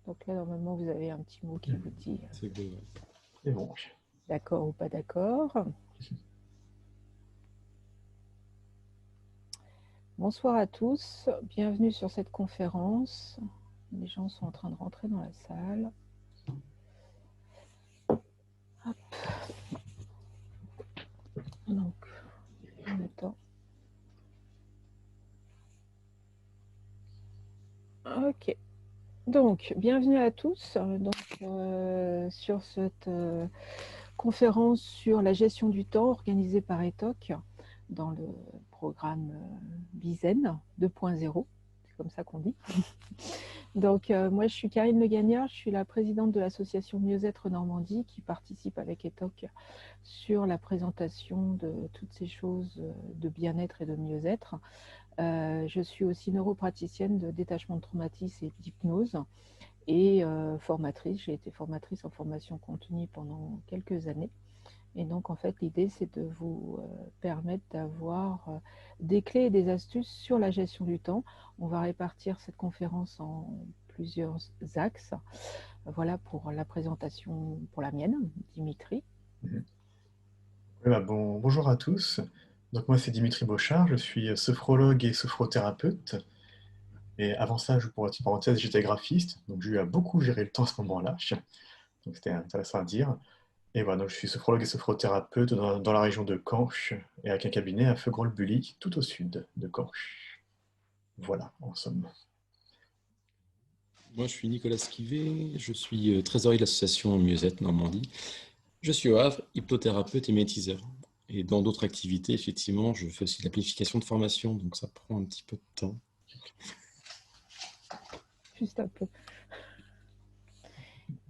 Donc là, normalement, vous avez un petit mot qui vous dit C'est bon. C'est bon. D'accord ou pas d'accord. Bonsoir à tous, bienvenue sur cette conférence. Les gens sont en train de rentrer dans la salle. Hop. Donc, on attend. Ok. Donc, bienvenue à tous sur cette conférence sur la gestion du temps organisée par ETOC dans le programme Bizen 2.0, c'est comme ça qu'on dit. Donc, moi, je suis Karine Le Gagnard, je suis la présidente de l'association Mieux-être Normandie qui participe avec ETOC sur la présentation de toutes ces choses de bien-être et de mieux-être. Je suis aussi neuropraticienne de détachement de traumatisme et d'hypnose et formatrice. J'ai été formatrice en formation continue pendant quelques années. Et donc, en fait, l'idée, c'est de vous permettre d'avoir des clés et des astuces sur la gestion du temps. On va répartir cette conférence en plusieurs axes. Voilà pour la présentation, pour la mienne, Dimitri. Bonjour à tous. Donc moi, c'est Dimitri Bochard, je suis sophrologue et sophrothérapeute. Et avant ça, pour la petite parenthèse, j'étais graphiste, donc j'ai eu à beaucoup gérer le temps à ce moment-là. Donc c'était intéressant à dire. Et voilà, donc je suis sophrologue et sophrothérapeute dans la région de Canches et avec un cabinet à Feugerolles-Bully, tout au sud de Canches. Voilà, en somme. Moi, je suis Nicolas Squivet, je suis trésorier de l'association Mieux-être Normandie. Je suis au Havre, hypnothérapeute et magnétiseur. Et dans d'autres activités, effectivement, je fais aussi de la planification de formation, donc ça prend un petit peu de temps. Juste un peu.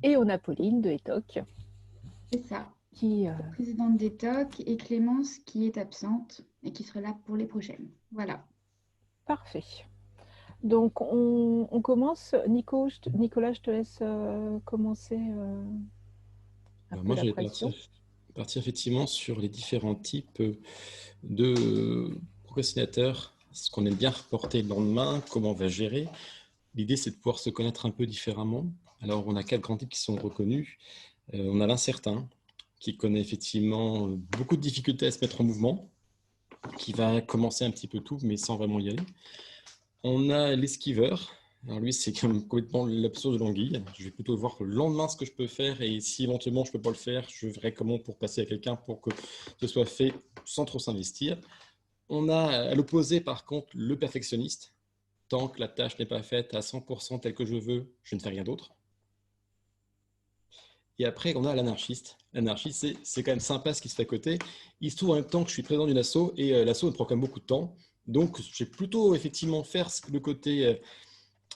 Et on a Pauline de ETOC. C'est ça. Qui, présidente d'ETOC et Clémence qui est absente et qui sera là pour les prochaines. Voilà. Parfait. Donc, on commence. Nicolas, je te laisse commencer un peu Moi, la j'allais pression. partir effectivement sur les différents types de procrastinateurs, ce qu'on aime bien reporter le lendemain, comment on va gérer. L'idée, c'est de pouvoir se connaître un peu différemment. Alors, on a 4 grands types qui sont reconnus. On a l'incertain, qui connaît effectivement beaucoup de difficultés à se mettre en mouvement, qui va commencer un petit peu tout, mais sans vraiment y aller. On a l'esquiveur. Alors lui, c'est complètement l'absurde de l'anguille. Je vais plutôt voir le lendemain ce que je peux faire, et si éventuellement je ne peux pas le faire, je verrai comment pour passer à quelqu'un pour que ce soit fait sans trop s'investir. On a à l'opposé, par contre, le perfectionniste. Tant que la tâche n'est pas faite à 100% telle que je veux, je ne fais rien d'autre. Et après, on a l'anarchiste. L'anarchiste, c'est quand même sympa ce qui se fait à côté. Il se trouve en même temps que je suis président d'une asso, et l'asso me prend quand même beaucoup de temps. Donc, je vais plutôt effectivement faire le côté,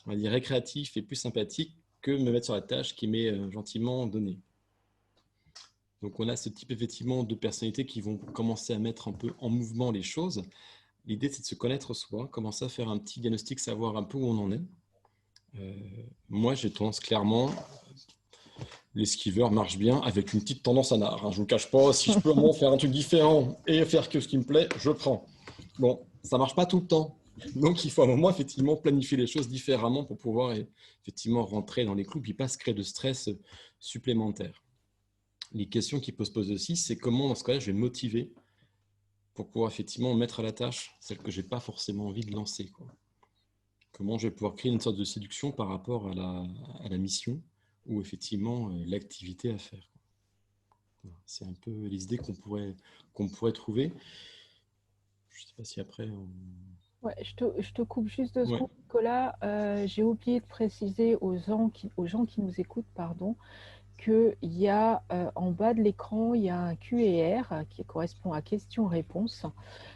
on va dire, récréatif et plus sympathique que me mettre sur la tâche qui m'est gentiment donnée. Donc, on a ce type effectivement de personnalités qui vont commencer à mettre un peu en mouvement les choses. L'idée, c'est de se connaître soi, commencer à faire un petit diagnostic, savoir un peu où on en est. Moi, j'ai tendance clairement... L'esquiveur marche bien avec une petite tendance à nard. Je ne vous le cache pas, si je peux vraiment faire un truc différent et faire que ce qui me plaît, je prends. Bon, ça ne marche pas tout le temps. Donc, il faut à un moment, effectivement, planifier les choses différemment pour pouvoir, effectivement, rentrer dans les clous et pas se créer de stress supplémentaire. Les questions qui peuvent se poser aussi, c'est comment, dans ce cas-là, je vais me motiver pour pouvoir, effectivement, mettre à la tâche celle que je n'ai pas forcément envie de lancer, quoi. Comment je vais pouvoir créer une sorte de séduction par rapport à la mission ou effectivement l'activité à faire. C'est un peu les idées qu'on pourrait trouver. Je ne sais pas si après... Ouais, je te coupe juste 2 Ouais. secondes, Nicolas. J'ai oublié de préciser aux gens qui nous écoutent, pardon, qu'il y a en bas de l'écran, il y a un Q&R qui correspond à questions-réponses.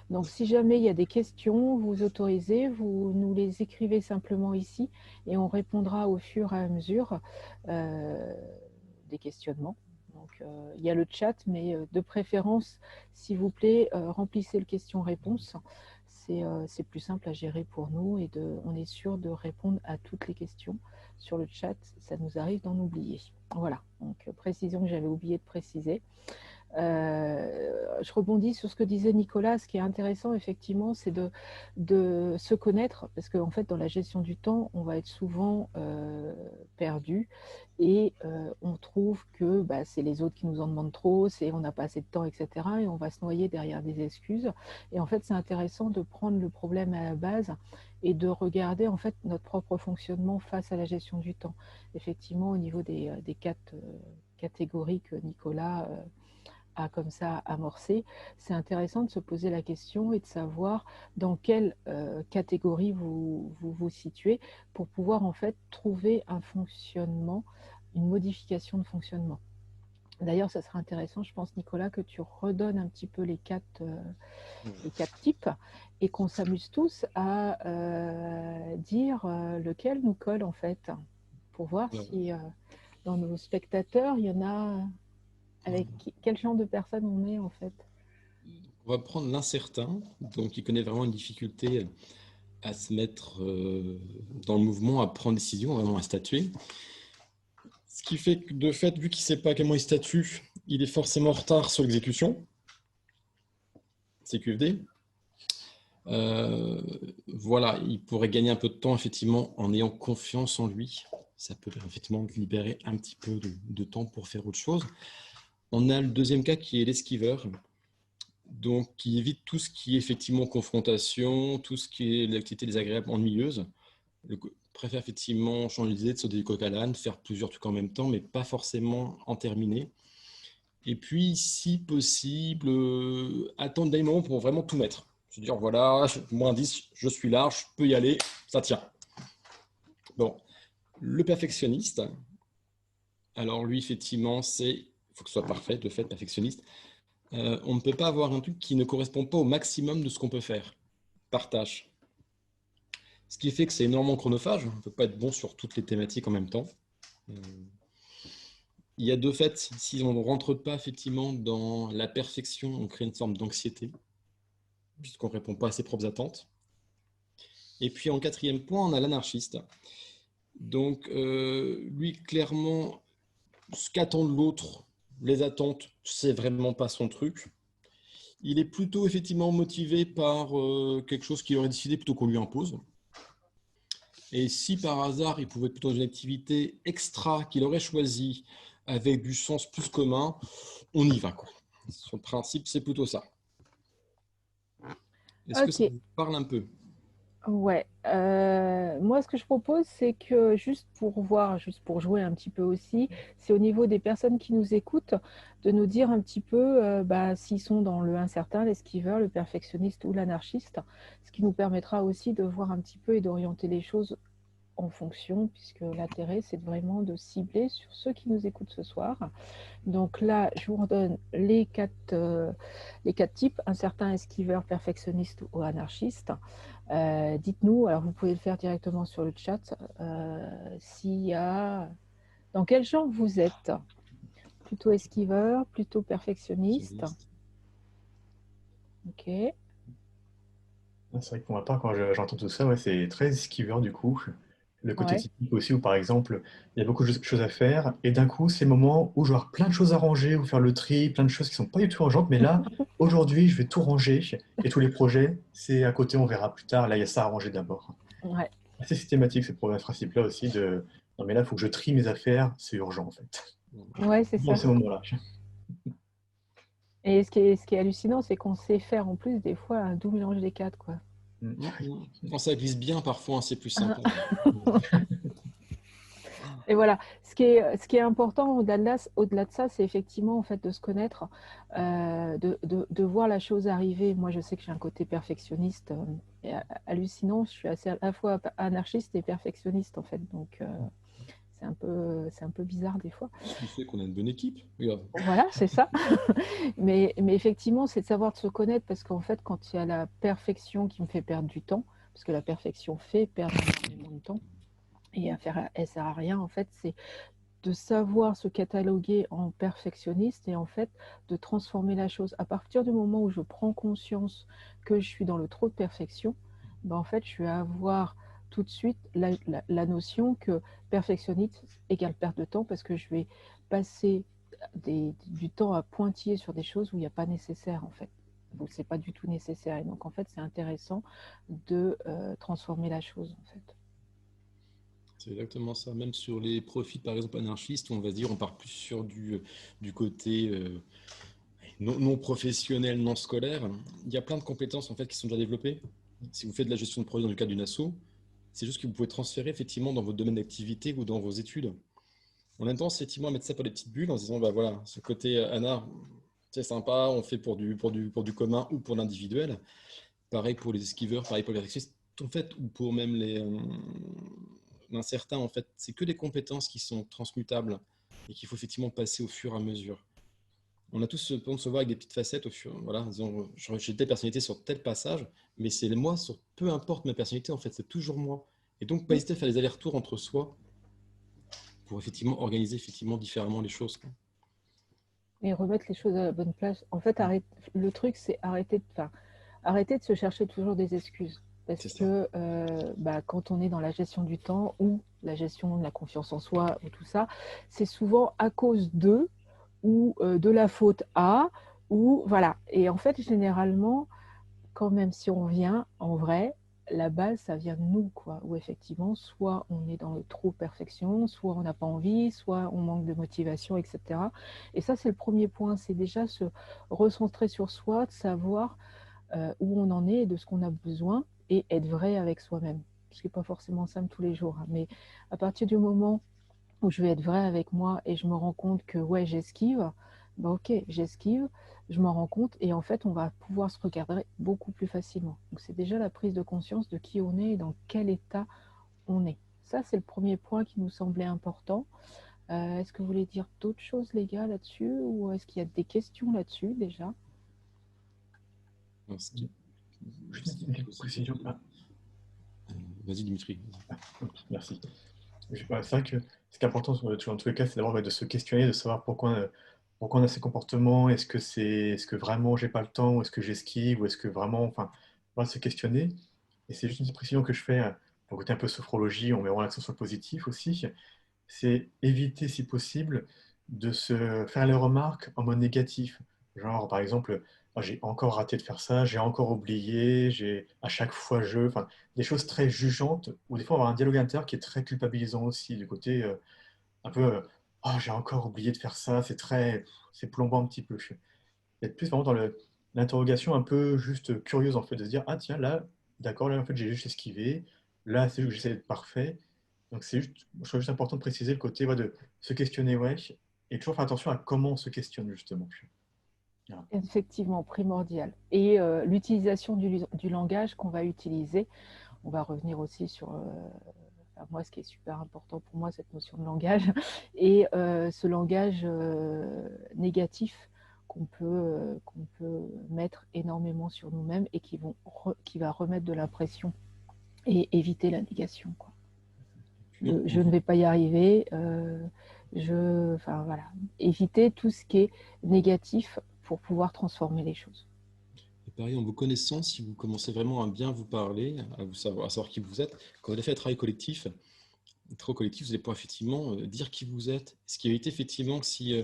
Donc, si jamais il y a des questions, vous autorisez, vous nous les écrivez simplement ici et on répondra au fur et à mesure des questionnements. Donc, il y a le chat, mais de préférence, s'il vous plaît, remplissez le question-réponse. C'est plus simple à gérer pour nous et on est sûr de répondre à toutes les questions sur le chat. Ça nous arrive d'en oublier. Voilà, donc précision que j'avais oublié de préciser. je rebondis sur ce que disait Nicolas. Ce qui est intéressant, effectivement, c'est de se connaître, parce qu'en fait, dans la gestion du temps, on va être souvent perdu et on trouve que c'est les autres qui nous en demandent trop, on n'a pas assez de temps, etc. Et on va se noyer derrière des excuses. Et en fait, c'est intéressant de prendre le problème à la base et de regarder en fait notre propre fonctionnement face à la gestion du temps. Effectivement, au niveau des quatre catégories que Nicolas a comme ça amorcé, c'est intéressant de se poser la question et de savoir dans quelle catégorie vous situez pour pouvoir en fait trouver un fonctionnement, une modification de fonctionnement. D'ailleurs, ça serait intéressant, je pense, Nicolas, que tu redonnes un petit peu les quatre types et qu'on s'amuse tous à dire lequel nous colle en fait, pour voir si dans nos spectateurs, il y en a avec quel genre de personne on est en fait. On va prendre l'incertain, donc il connaît vraiment une difficulté à se mettre dans le mouvement, à prendre des décisions, vraiment à statuer. Ce qui fait que de fait, vu qu'il ne sait pas à quel moment il statue, il est forcément en retard sur l'exécution. C'est QFD. Voilà, il pourrait gagner un peu de temps effectivement en ayant confiance en lui. Ça peut effectivement libérer un petit peu de temps pour faire autre chose. On a le deuxième cas qui est l'esquiveur, donc qui évite tout ce qui est effectivement confrontation, tout ce qui est l'activité désagréable, ennuyeuse. Il préfère effectivement changer d'idée, de sauter du coq à l'âne, faire plusieurs trucs en même temps, mais pas forcément en terminer. Et puis, si possible, attendre des moments pour vraiment tout mettre. Se dire, voilà, moins 10, je suis là, je peux y aller, ça tient. Bon, le perfectionniste, alors lui, effectivement, il faut que ce soit parfait, de fait, perfectionniste. On ne peut pas avoir un truc qui ne correspond pas au maximum de ce qu'on peut faire par tâche. Ce qui fait que c'est énormément chronophage. On ne peut pas être bon sur toutes les thématiques en même temps. Il y a de fait, si on ne rentre pas effectivement dans la perfection, on crée une forme d'anxiété, puisqu'on ne répond pas à ses propres attentes. Et puis en quatrième point, on a l'anarchiste. Donc lui, clairement, ce qu'attend l'autre, les attentes, c'est vraiment pas son truc. Il est plutôt effectivement motivé par quelque chose qu'il aurait décidé plutôt qu'on lui impose. Et si par hasard, il pouvait être plutôt dans une activité extra qu'il aurait choisie avec du sens plus commun, on y va, quoi. Son principe, c'est plutôt ça. Est-ce que ça vous parle un peu? Ouais. Moi, ce que je propose, c'est que juste pour voir, juste pour jouer un petit peu aussi, c'est au niveau des personnes qui nous écoutent, de nous dire un petit peu s'ils sont dans le incertain, l'esquiveur, le perfectionniste ou l'anarchiste, ce qui nous permettra aussi de voir un petit peu et d'orienter les choses en fonction, puisque l'intérêt, c'est vraiment de cibler sur ceux qui nous écoutent ce soir. Donc là, je vous redonne les quatre types, incertain, esquiveur, perfectionniste ou anarchiste. Dites-nous, alors vous pouvez le faire directement sur le chat, s'il y a... Dans quel genre vous êtes? Plutôt esquiveur, plutôt perfectionniste? Ok. C'est vrai que pour ma part, quand j'entends tout ça, ouais, c'est très esquiveur du coup. Le côté Ouais. typique aussi où, par exemple, il y a beaucoup de choses à faire, et d'un coup, c'est le moment où je vais avoir plein de choses à ranger, ou faire le tri, plein de choses qui sont pas du tout urgentes, mais là, aujourd'hui, je vais tout ranger, et tous les projets, c'est à côté, on verra plus tard, là, il y a ça à ranger d'abord. Ouais. Assez systématique, ce principe-là aussi, de non, mais là, il faut que je trie mes affaires, c'est urgent en fait. Ouais, c'est Dans ça. ces moments-là. Et ce qui est hallucinant, c'est qu'on sait faire en plus des fois un doux mélange des quatre, quoi. Quand ça glisse bien, parfois, c'est plus sympa. Et voilà, ce qui est important au-delà de ça, c'est effectivement en fait de se connaître, de voir la chose arriver. Moi, je sais que j'ai un côté perfectionniste et hallucinant. Je suis assez à la fois anarchiste et perfectionniste en fait, donc c'est un peu bizarre des fois. Ce qui fait qu'on a une bonne équipe. Regarde. Voilà, c'est ça. Mais effectivement, c'est de savoir de se connaître parce qu'en fait, quand il y a la perfection qui me fait perdre du temps, parce que la perfection fait perdre énormément de temps, et elle ne sert à rien, en fait, c'est de savoir se cataloguer en perfectionniste et en fait de transformer la chose. À partir du moment où je prends conscience que je suis dans le trop de perfection, en fait, je vais avoir tout de suite la notion que perfectionniste égale perte de temps parce que je vais passer du temps à pointiller sur des choses où il n'y a pas nécessaire en fait. Donc c'est pas du tout nécessaire. Et donc en fait c'est intéressant de transformer la chose en fait. C'est exactement ça. Même sur les profils, par exemple, anarchistes, on va dire, on part plus sur du côté non professionnel, non scolaire. Il y a plein de compétences en fait qui sont déjà développées. Si vous faites de la gestion de projet dans le cadre d'une asso, c'est juste que vous pouvez transférer effectivement dans votre domaine d'activité ou dans vos études. On a tendance effectivement à mettre ça par des petites bulles en se disant, bah voilà, ce côté anar, c'est sympa, on fait pour du commun ou pour l'individuel. Pareil pour les esquiveurs, pareil pour les récristes, en fait, ou pour même l'incertain, en fait, c'est que des compétences qui sont transmutables et qu'il faut effectivement passer au fur et à mesure. On a tous ce besoin de se voir avec des petites facettes au fur, voilà, disons, j'ai telle personnalité sur tel passage, mais c'est moi sur peu importe ma personnalité, en fait, c'est toujours moi. Et donc, pas hésiter à faire des allers-retours entre soi pour effectivement organiser effectivement différemment les choses, quoi. Et remettre les choses à la bonne place. En fait, le truc, c'est arrêter de se chercher toujours des excuses. Parce que quand on est dans la gestion du temps ou la gestion de la confiance en soi ou tout ça, c'est souvent à cause d'eux ou de la faute à, ou voilà. Et en fait, généralement, quand même, si on vient en vrai, la base, ça vient de nous, quoi. Où effectivement, soit on est dans le trop perfection, soit on n'a pas envie, soit on manque de motivation, etc. Et ça, c'est le premier point, c'est déjà se recentrer sur soi, de savoir où on en est et de ce qu'on a besoin et être vrai avec soi-même. Ce qui n'est pas forcément simple tous les jours, hein. Mais à partir du moment où je vais être vrai avec moi et je me rends compte que ouais, j'esquive, bah ok, j'esquive, je m'en rends compte et en fait, on va pouvoir se regarder beaucoup plus facilement. Donc c'est déjà la prise de conscience de qui on est et dans quel état on est. Ça, c'est le premier point qui nous semblait important. Est-ce que vous voulez dire d'autres choses, les gars, là-dessus, ou est-ce qu'il y a des questions là-dessus déjà? Juste une petite précision. Vas-y, Dimitri. Merci. C'est vrai que ce qui est important dans tous les cas, c'est d'abord de se questionner, de savoir pourquoi on a ces comportements. Est-ce que vraiment j'ai pas le temps, ou est-ce que j'esquive, ou est-ce que vraiment, enfin, voilà, se questionner. Et c'est juste une petite précision que je fais pour côté un peu sophrologie, on met vraiment l'accent sur le positif aussi. C'est éviter, si possible, de se faire les remarques en mode négatif. Genre, par exemple, ah, j'ai encore raté de faire ça, j'ai encore oublié, à chaque fois enfin, des choses très jugeantes, ou des fois on va avoir un dialogue intérieur qui est très culpabilisant aussi, du côté un peu, ah, j'ai encore oublié de faire ça, c'est plombant un petit peu. Être plus vraiment dans l'interrogation un peu juste curieuse, en fait, de se dire, ah tiens, là, d'accord, là, en fait, j'ai juste esquivé, là, c'est juste que j'essaie d'être parfait. Donc, je trouve juste important de préciser le côté de se questionner, ouais, et toujours faire attention à comment on se questionne, justement. Voilà. Effectivement, primordial. Et l'utilisation du langage qu'on va utiliser, on va revenir aussi sur moi, ce qui est super important pour moi, cette notion de langage, et ce langage négatif qu'on peut mettre énormément sur nous-mêmes et qui va remettre de la pression et éviter la négation, quoi. Je ne vais pas y arriver, enfin voilà, éviter tout ce qui est négatif pour pouvoir transformer les choses. Et pareil, en vous connaissant, si vous commencez vraiment à bien vous parler, à savoir qui vous êtes, quand vous allez faire un travail collectif, vous allez pouvoir effectivement dire qui vous êtes. Ce qui évite effectivement que si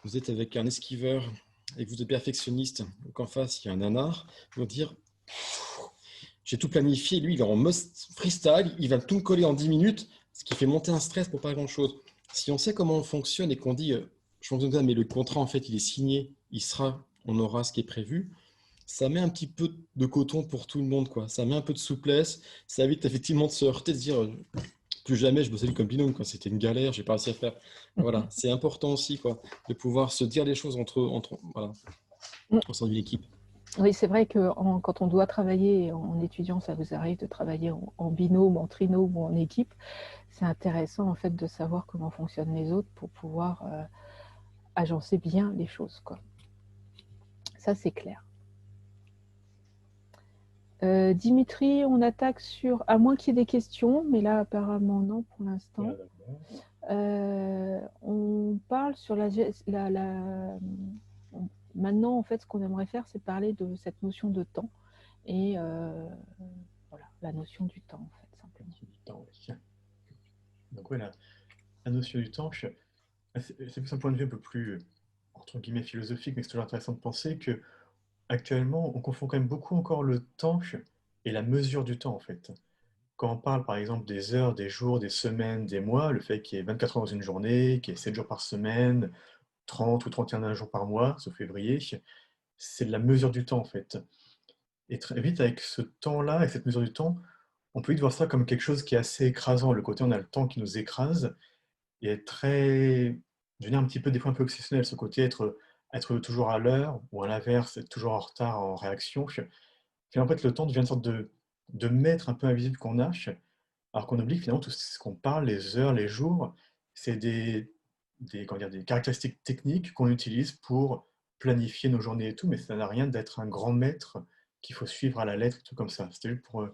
vous êtes avec un esquiveur et que vous êtes perfectionniste, qu'en face il y a un nanar, ils vont dire j'ai tout planifié, lui il est en mode freestyle, il va tout me coller en 10 minutes, ce qui fait monter un stress pour pas grand chose. Si on sait comment on fonctionne et qu'on dit je fonctionne comme ça, mais le contrat en fait il est signé, on aura ce qui est prévu, ça met un petit peu de coton pour tout le monde, quoi. Ça met un peu de souplesse, ça évite effectivement de se heurter, de se dire plus jamais je bossais comme binôme, quoi. C'était une galère, j'ai pas réussi à faire. Voilà, c'est important aussi, quoi, de pouvoir se dire les choses voilà, au sein d'une équipe. Oui, c'est vrai que quand on doit travailler en étudiant, ça vous arrive de travailler en binôme, en trinôme ou en équipe, c'est intéressant en fait de savoir comment fonctionnent les autres pour pouvoir agencer bien les choses, quoi. Ça, c'est clair. Dimitri, on attaque sur, à moins qu'il y ait des questions, mais là apparemment non pour l'instant. On parle sur maintenant, en fait, ce qu'on aimerait faire, c'est parler de cette notion de temps et voilà, la notion du temps, en fait, simplement. Donc, oui, la notion du temps, C'est plus un point de vue un peu plus, entre guillemets, philosophique, mais c'est toujours intéressant de penser que actuellement, on confond quand même beaucoup encore le temps et la mesure du temps, en fait. Quand on parle, par exemple, des heures, des jours, des semaines, des mois, le fait qu'il y ait 24 heures dans une journée, qu'il y ait 7 jours par semaine, 30 ou 31 jours par mois, sauf février, c'est de la mesure du temps, en fait. Et très vite, avec ce temps-là, avec cette mesure du temps, on peut vite voir ça comme quelque chose qui est assez écrasant. Le côté, on a le temps qui nous écrase, et être très devenir un petit peu, des fois, un peu obsessionnel, ce côté être toujours à l'heure, ou à l'inverse, être toujours en retard en réaction. Puis en fait, le temps devient une sorte de maître un peu invisible qu'on a, alors qu'on oublie que finalement tout ce qu'on parle, les heures, les jours, c'est comment dire, des caractéristiques techniques qu'on utilise pour planifier nos journées et tout, mais ça n'a rien d'être un grand maître qu'il faut suivre à la lettre et tout comme ça. C'était juste pour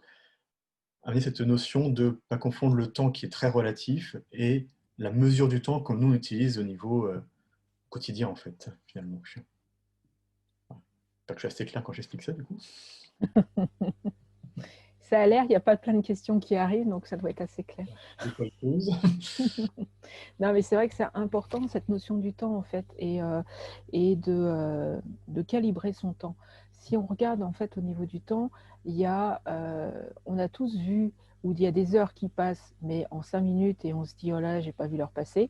amener cette notion de ne pas confondre le temps qui est très relatif et la mesure du temps que nous on utilise au niveau quotidien en fait, finalement. J'espère que je suis assez clair quand j'explique ça du coup. Ça a l'air, il n'y a pas plein de questions qui arrivent, donc ça doit être assez clair. Des fois, je pose. Non, mais c'est vrai que c'est important, cette notion du temps, en fait, et de calibrer son temps. Si on regarde, en fait, au niveau du temps, on a tous vu où il y a des heures qui passent, mais en 5 minutes, et on se dit, oh là, j'ai pas vu l'heure passer.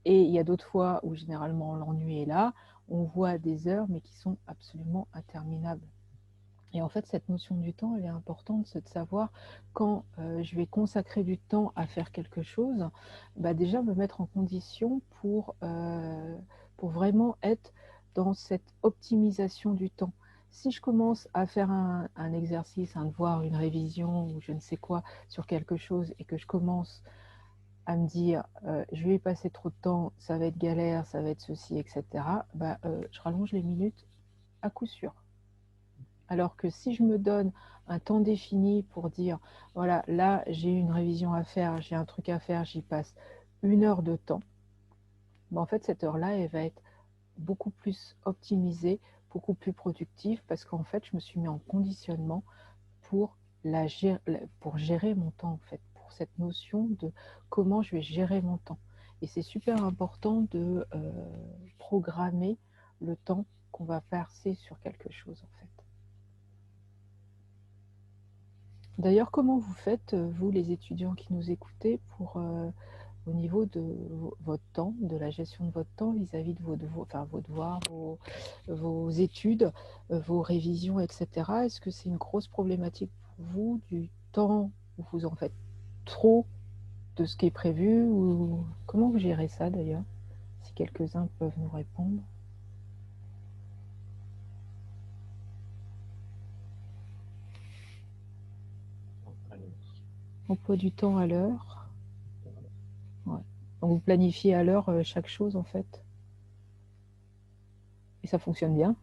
Et il y a d'autres fois où, généralement, l'ennui est là, on voit des heures, mais qui sont absolument interminables. Et en fait, cette notion du temps, elle est importante, c'est de savoir quand je vais consacrer du temps à faire quelque chose, bah déjà me mettre en condition pour vraiment être dans cette optimisation du temps. Si je commence à faire un exercice, un devoir, une révision ou je ne sais quoi sur quelque chose et que je commence à me dire je vais y passer trop de temps, ça va être galère, ça va être ceci, etc., bah, je rallonge les minutes à coup sûr. Alors que si je me donne un temps défini pour dire, voilà, là, j'ai une révision à faire, j'ai un truc à faire, j'y passe 1 heure de temps, ben en fait, cette heure-là, elle va être beaucoup plus optimisée, beaucoup plus productive, parce qu'en fait, je me suis mis en conditionnement pour, pour gérer mon temps, en fait, pour cette notion de comment je vais gérer mon temps. Et c'est super important de programmer le temps qu'on va passer sur quelque chose, en fait. D'ailleurs, comment vous faites, vous, les étudiants qui nous écoutez, au niveau de votre temps, de la gestion de votre temps vis-à-vis de vos devoirs, vos études, vos révisions, etc. Est-ce que c'est une grosse problématique pour vous, du temps où vous en faites trop de ce qui est prévu, ou comment vous gérez ça d'ailleurs? Si quelques-uns peuvent nous répondre. Emploi du temps à l'heure. Ouais. Donc vous planifiez à l'heure chaque chose en fait. Et ça fonctionne bien.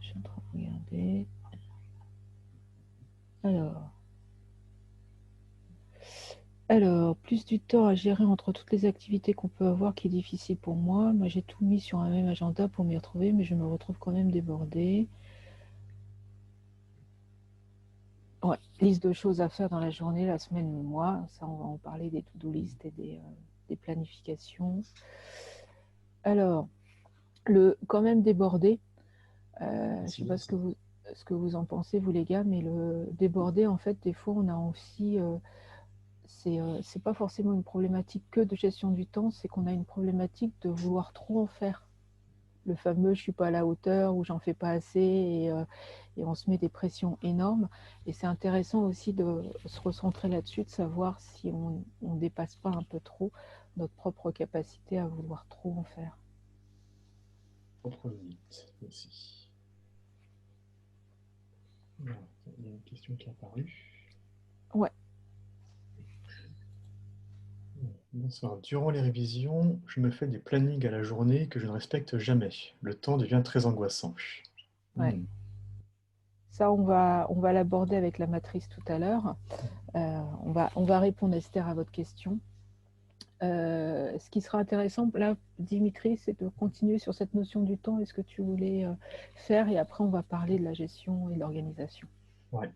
Je suis en train de regarder. Alors, plus du temps à gérer entre toutes les activités qu'on peut avoir qui est difficile pour moi. Moi, j'ai tout mis sur un même agenda pour m'y retrouver, mais je me retrouve quand même débordée. Ouais, liste de choses à faire dans la journée, la semaine, le mois. Ça, on va en parler des to-do list et des planifications. Alors, quand même débordé. Je ne sais pas ce que vous en pensez, vous les gars, mais le débordé, en fait, des fois, on a aussi... c'est pas forcément une problématique que de gestion du temps, c'est qu'on a une problématique de vouloir trop en faire. Le fameux « je suis pas à la hauteur » ou « j'en fais pas assez » et on se met des pressions énormes. Et c'est intéressant aussi de se recentrer là-dessus, de savoir si on ne dépasse pas un peu trop notre propre capacité à vouloir trop en faire. Trop vite aussi. Il y a une question qui est apparue. Ouais. Bonsoir. Durant les révisions, je me fais des plannings à la journée que je ne respecte jamais. Le temps devient très angoissant. Ouais. Ça, on va l'aborder avec la matrice tout à l'heure. On va répondre, Esther, à votre question. Ce qui sera intéressant, là, Dimitri, c'est de continuer sur cette notion du temps et ce que tu voulais faire, et après on va parler de la gestion et de l'organisation. Ouais.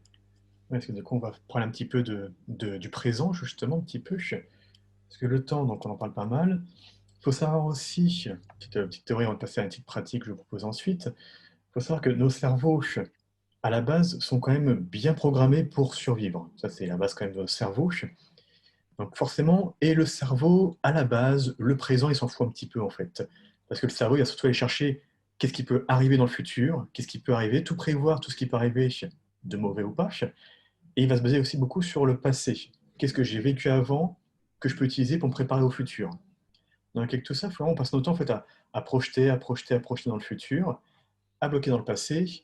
Parce que du coup, on va prendre un petit peu du présent, justement, un petit peu. Parce que le temps, donc on en parle pas mal. Il faut savoir aussi, petite théorie, on va passer à une petite pratique que je vous propose ensuite. Il faut savoir que nos cerveaux, à la base, sont quand même bien programmés pour survivre. Ça, c'est la base quand même de nos cerveaux. Donc forcément, et le cerveau, à la base, le présent, il s'en fout un petit peu en fait. Parce que le cerveau, il va surtout aller chercher qu'est-ce qui peut arriver dans le futur, qu'est-ce qui peut arriver, tout prévoir, tout ce qui peut arriver, de mauvais ou pas. Et il va se baser aussi beaucoup sur le passé. Qu'est-ce que j'ai vécu avant que je peux utiliser pour me préparer au futur. Donc avec tout ça, il faut vraiment passer notre temps en fait, à projeter, à projeter, à projeter dans le futur, à bloquer dans le passé,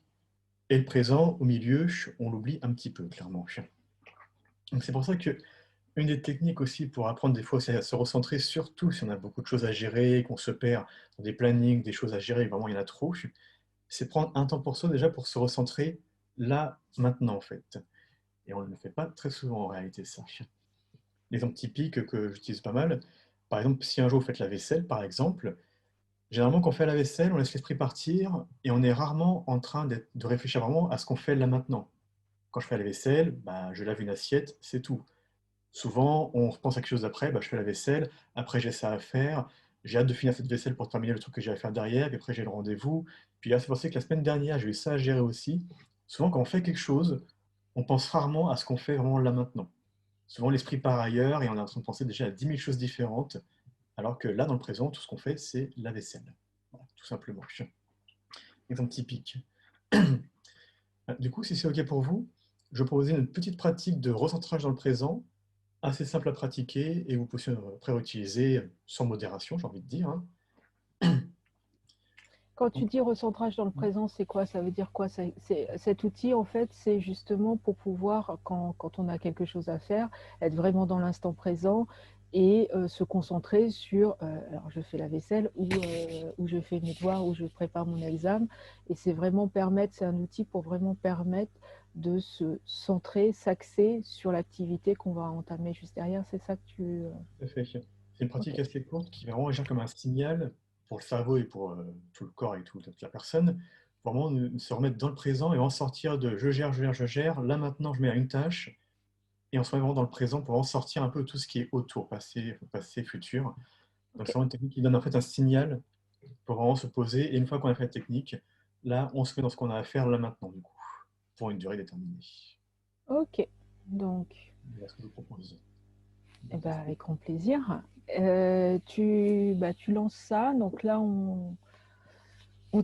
et le présent, au milieu, on l'oublie un petit peu, clairement. Donc c'est pour ça que une des techniques aussi pour apprendre des fois aussi à se recentrer, surtout si on a beaucoup de choses à gérer, qu'on se perd dans des plannings, des choses à gérer, vraiment il y en a trop, c'est prendre un temps pour soi déjà pour se recentrer là, maintenant en fait. Et on ne le fait pas très souvent en réalité ça. L'exemple typique que j'utilise pas mal, par exemple si un jour vous faites la vaisselle par exemple, généralement quand on fait la vaisselle, on laisse l'esprit partir et on est rarement en train de réfléchir vraiment à ce qu'on fait là maintenant. Quand je fais la vaisselle, bah, je lave une assiette, c'est tout. Souvent, on repense à quelque chose d'après, bah, je fais la vaisselle, après j'ai ça à faire, j'ai hâte de finir cette vaisselle pour terminer le truc que j'ai à faire derrière, puis après j'ai le rendez-vous. Puis là, c'est pour ça que la semaine dernière, j'ai eu ça à gérer aussi. Souvent, quand on fait quelque chose, on pense rarement à ce qu'on fait vraiment là maintenant. Souvent, l'esprit part ailleurs et on est en train de penser déjà à 10 000 choses différentes, alors que là, dans le présent, tout ce qu'on fait, c'est la vaisselle. Voilà, tout simplement. Exemple typique. Du coup, si c'est OK pour vous, je vais proposer une petite pratique de recentrage dans le présent assez simple à pratiquer et vous pouvez après réutiliser sans modération, j'ai envie de dire. Hein. Quand tu dis recentrage dans le présent, c'est quoi? Ça veut dire quoi? Cet outil, en fait, c'est justement pour pouvoir, quand on a quelque chose à faire, être vraiment dans l'instant présent et se concentrer sur, alors je fais la vaisselle ou je fais mes devoirs ou je prépare mon examen. Et c'est vraiment permettre, c'est un outil pour vraiment permettre de se centrer, s'axer sur l'activité qu'on va entamer juste derrière. C'est ça que tu... Tout à fait. C'est une pratique Ok. assez courte qui va vraiment agir comme un signal pour le cerveau et pour tout le corps et toute la personne, pour vraiment se remettre dans le présent et en sortir de je gère, je gère, je gère, là maintenant je mets à une tâche, et on se met vraiment dans le présent pour en sortir un peu tout ce qui est autour, passé, futur. Donc c'est Ok. vraiment une technique qui donne en fait un signal pour vraiment se poser, et une fois qu'on a fait la technique, là on se met dans ce qu'on a à faire là maintenant, du coup, pour une durée déterminée. Ok. Donc, Voilà ce que je vous propose. eh ben, avec grand plaisir. Tu lances ça, donc là, on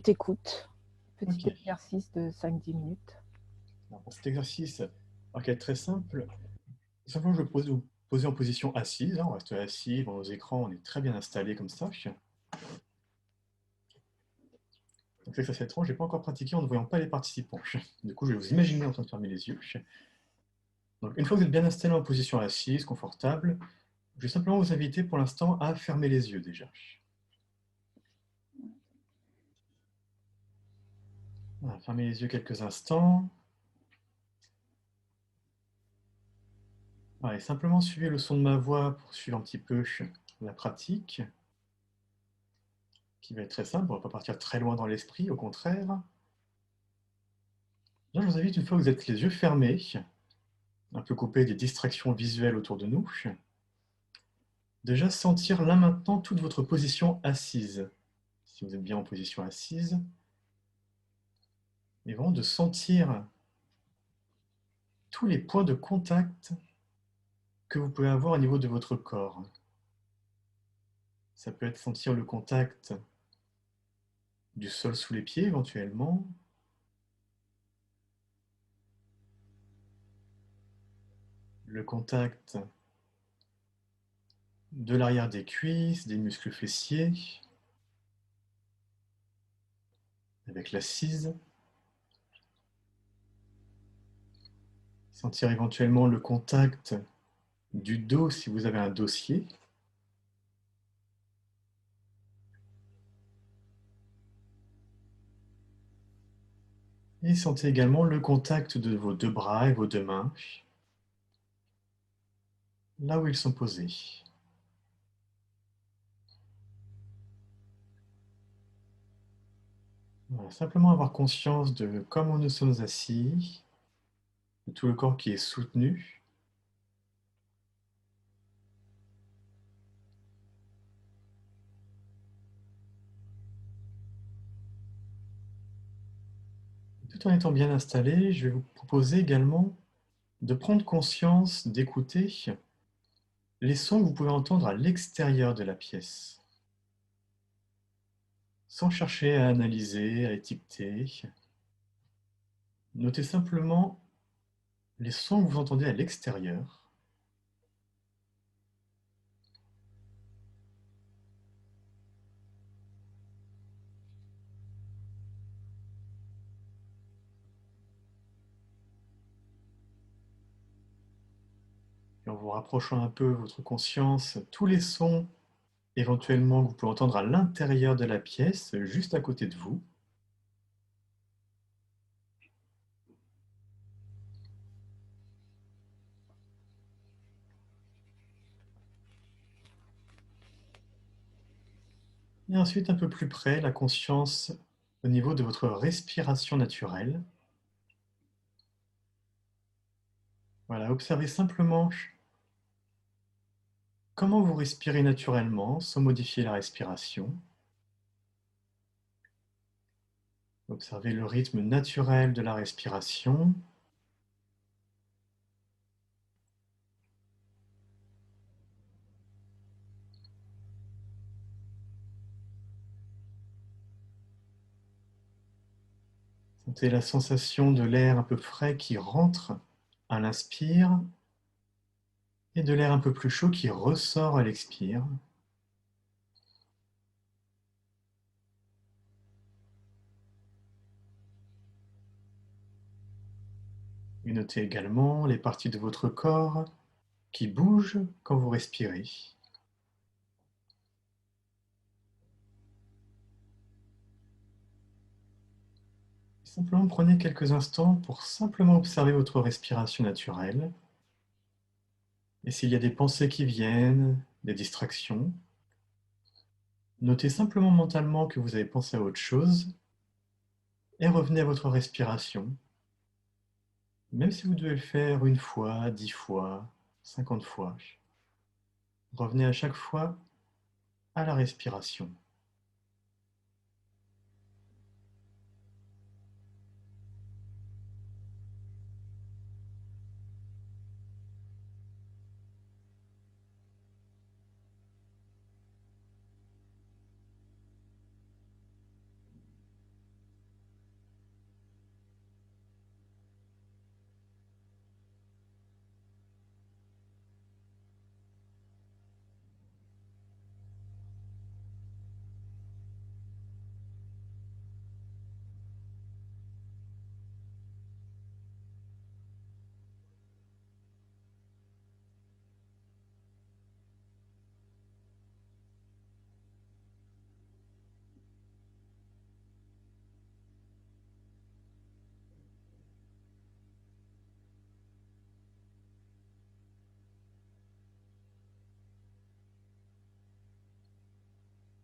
t'écoute. Petit Ok. exercice de 5-10 minutes. Alors, pour cet exercice, alors, qui est très simple, simplement je vais vous poser en position assise. Hein, on reste assis devant nos écrans, on est très bien installé comme ça. Donc c'est que ça c'est étrange, je n'ai pas encore pratiqué en ne voyant pas les participants. Du coup, je vais vous imaginer en train de fermer les yeux. Donc, une fois que vous êtes bien installé en position assise, confortable, je vais simplement vous inviter pour l'instant à fermer les yeux déjà. Voilà, fermez les yeux quelques instants. Voilà, et simplement suivez le son de ma voix pour suivre un petit peu la pratique, qui va être très simple, on ne va pas partir très loin dans l'esprit, au contraire. Là, je vous invite, une fois que vous êtes les yeux fermés, un peu coupés des distractions visuelles autour de nous, déjà sentir là maintenant toute votre position assise. Si vous êtes bien en position assise, et vraiment de sentir tous les points de contact que vous pouvez avoir au niveau de votre corps. Ça peut être sentir le contact du sol sous les pieds éventuellement, le contact de l'arrière des cuisses, des muscles fessiers, avec l'assise. Sentir éventuellement le contact du dos si vous avez un dossier. Et sentez également le contact de vos deux bras et vos deux mains, là où ils sont posés. Voilà, simplement avoir conscience de comment nous sommes assis, de tout le corps qui est soutenu. Tout en étant bien installé, je vais vous proposer également de prendre conscience, d'écouter les sons que vous pouvez entendre à l'extérieur de la pièce, sans chercher à analyser, à étiqueter. Notez simplement les sons que vous entendez à l'extérieur. Et en vous rapprochant un peu votre conscience, tous les sons éventuellement que vous pouvez entendre à l'intérieur de la pièce, juste à côté de vous. Et ensuite, un peu plus près, la conscience au niveau de votre respiration naturelle. Voilà, observez simplement comment vous respirez naturellement sans modifier la respiration. Observez le rythme naturel de la respiration. Sentez la sensation de l'air un peu frais qui rentre à l'inspire et de l'air un peu plus chaud qui ressort à l'expire. Et notez également les parties de votre corps qui bougent quand vous respirez. Simplement prenez quelques instants pour simplement observer votre respiration naturelle. Et s'il y a des pensées qui viennent, des distractions, notez simplement mentalement que vous avez pensé à autre chose et revenez à votre respiration. Même si vous devez le faire 1 fois, 10 fois, 50 fois, revenez à chaque fois à la respiration.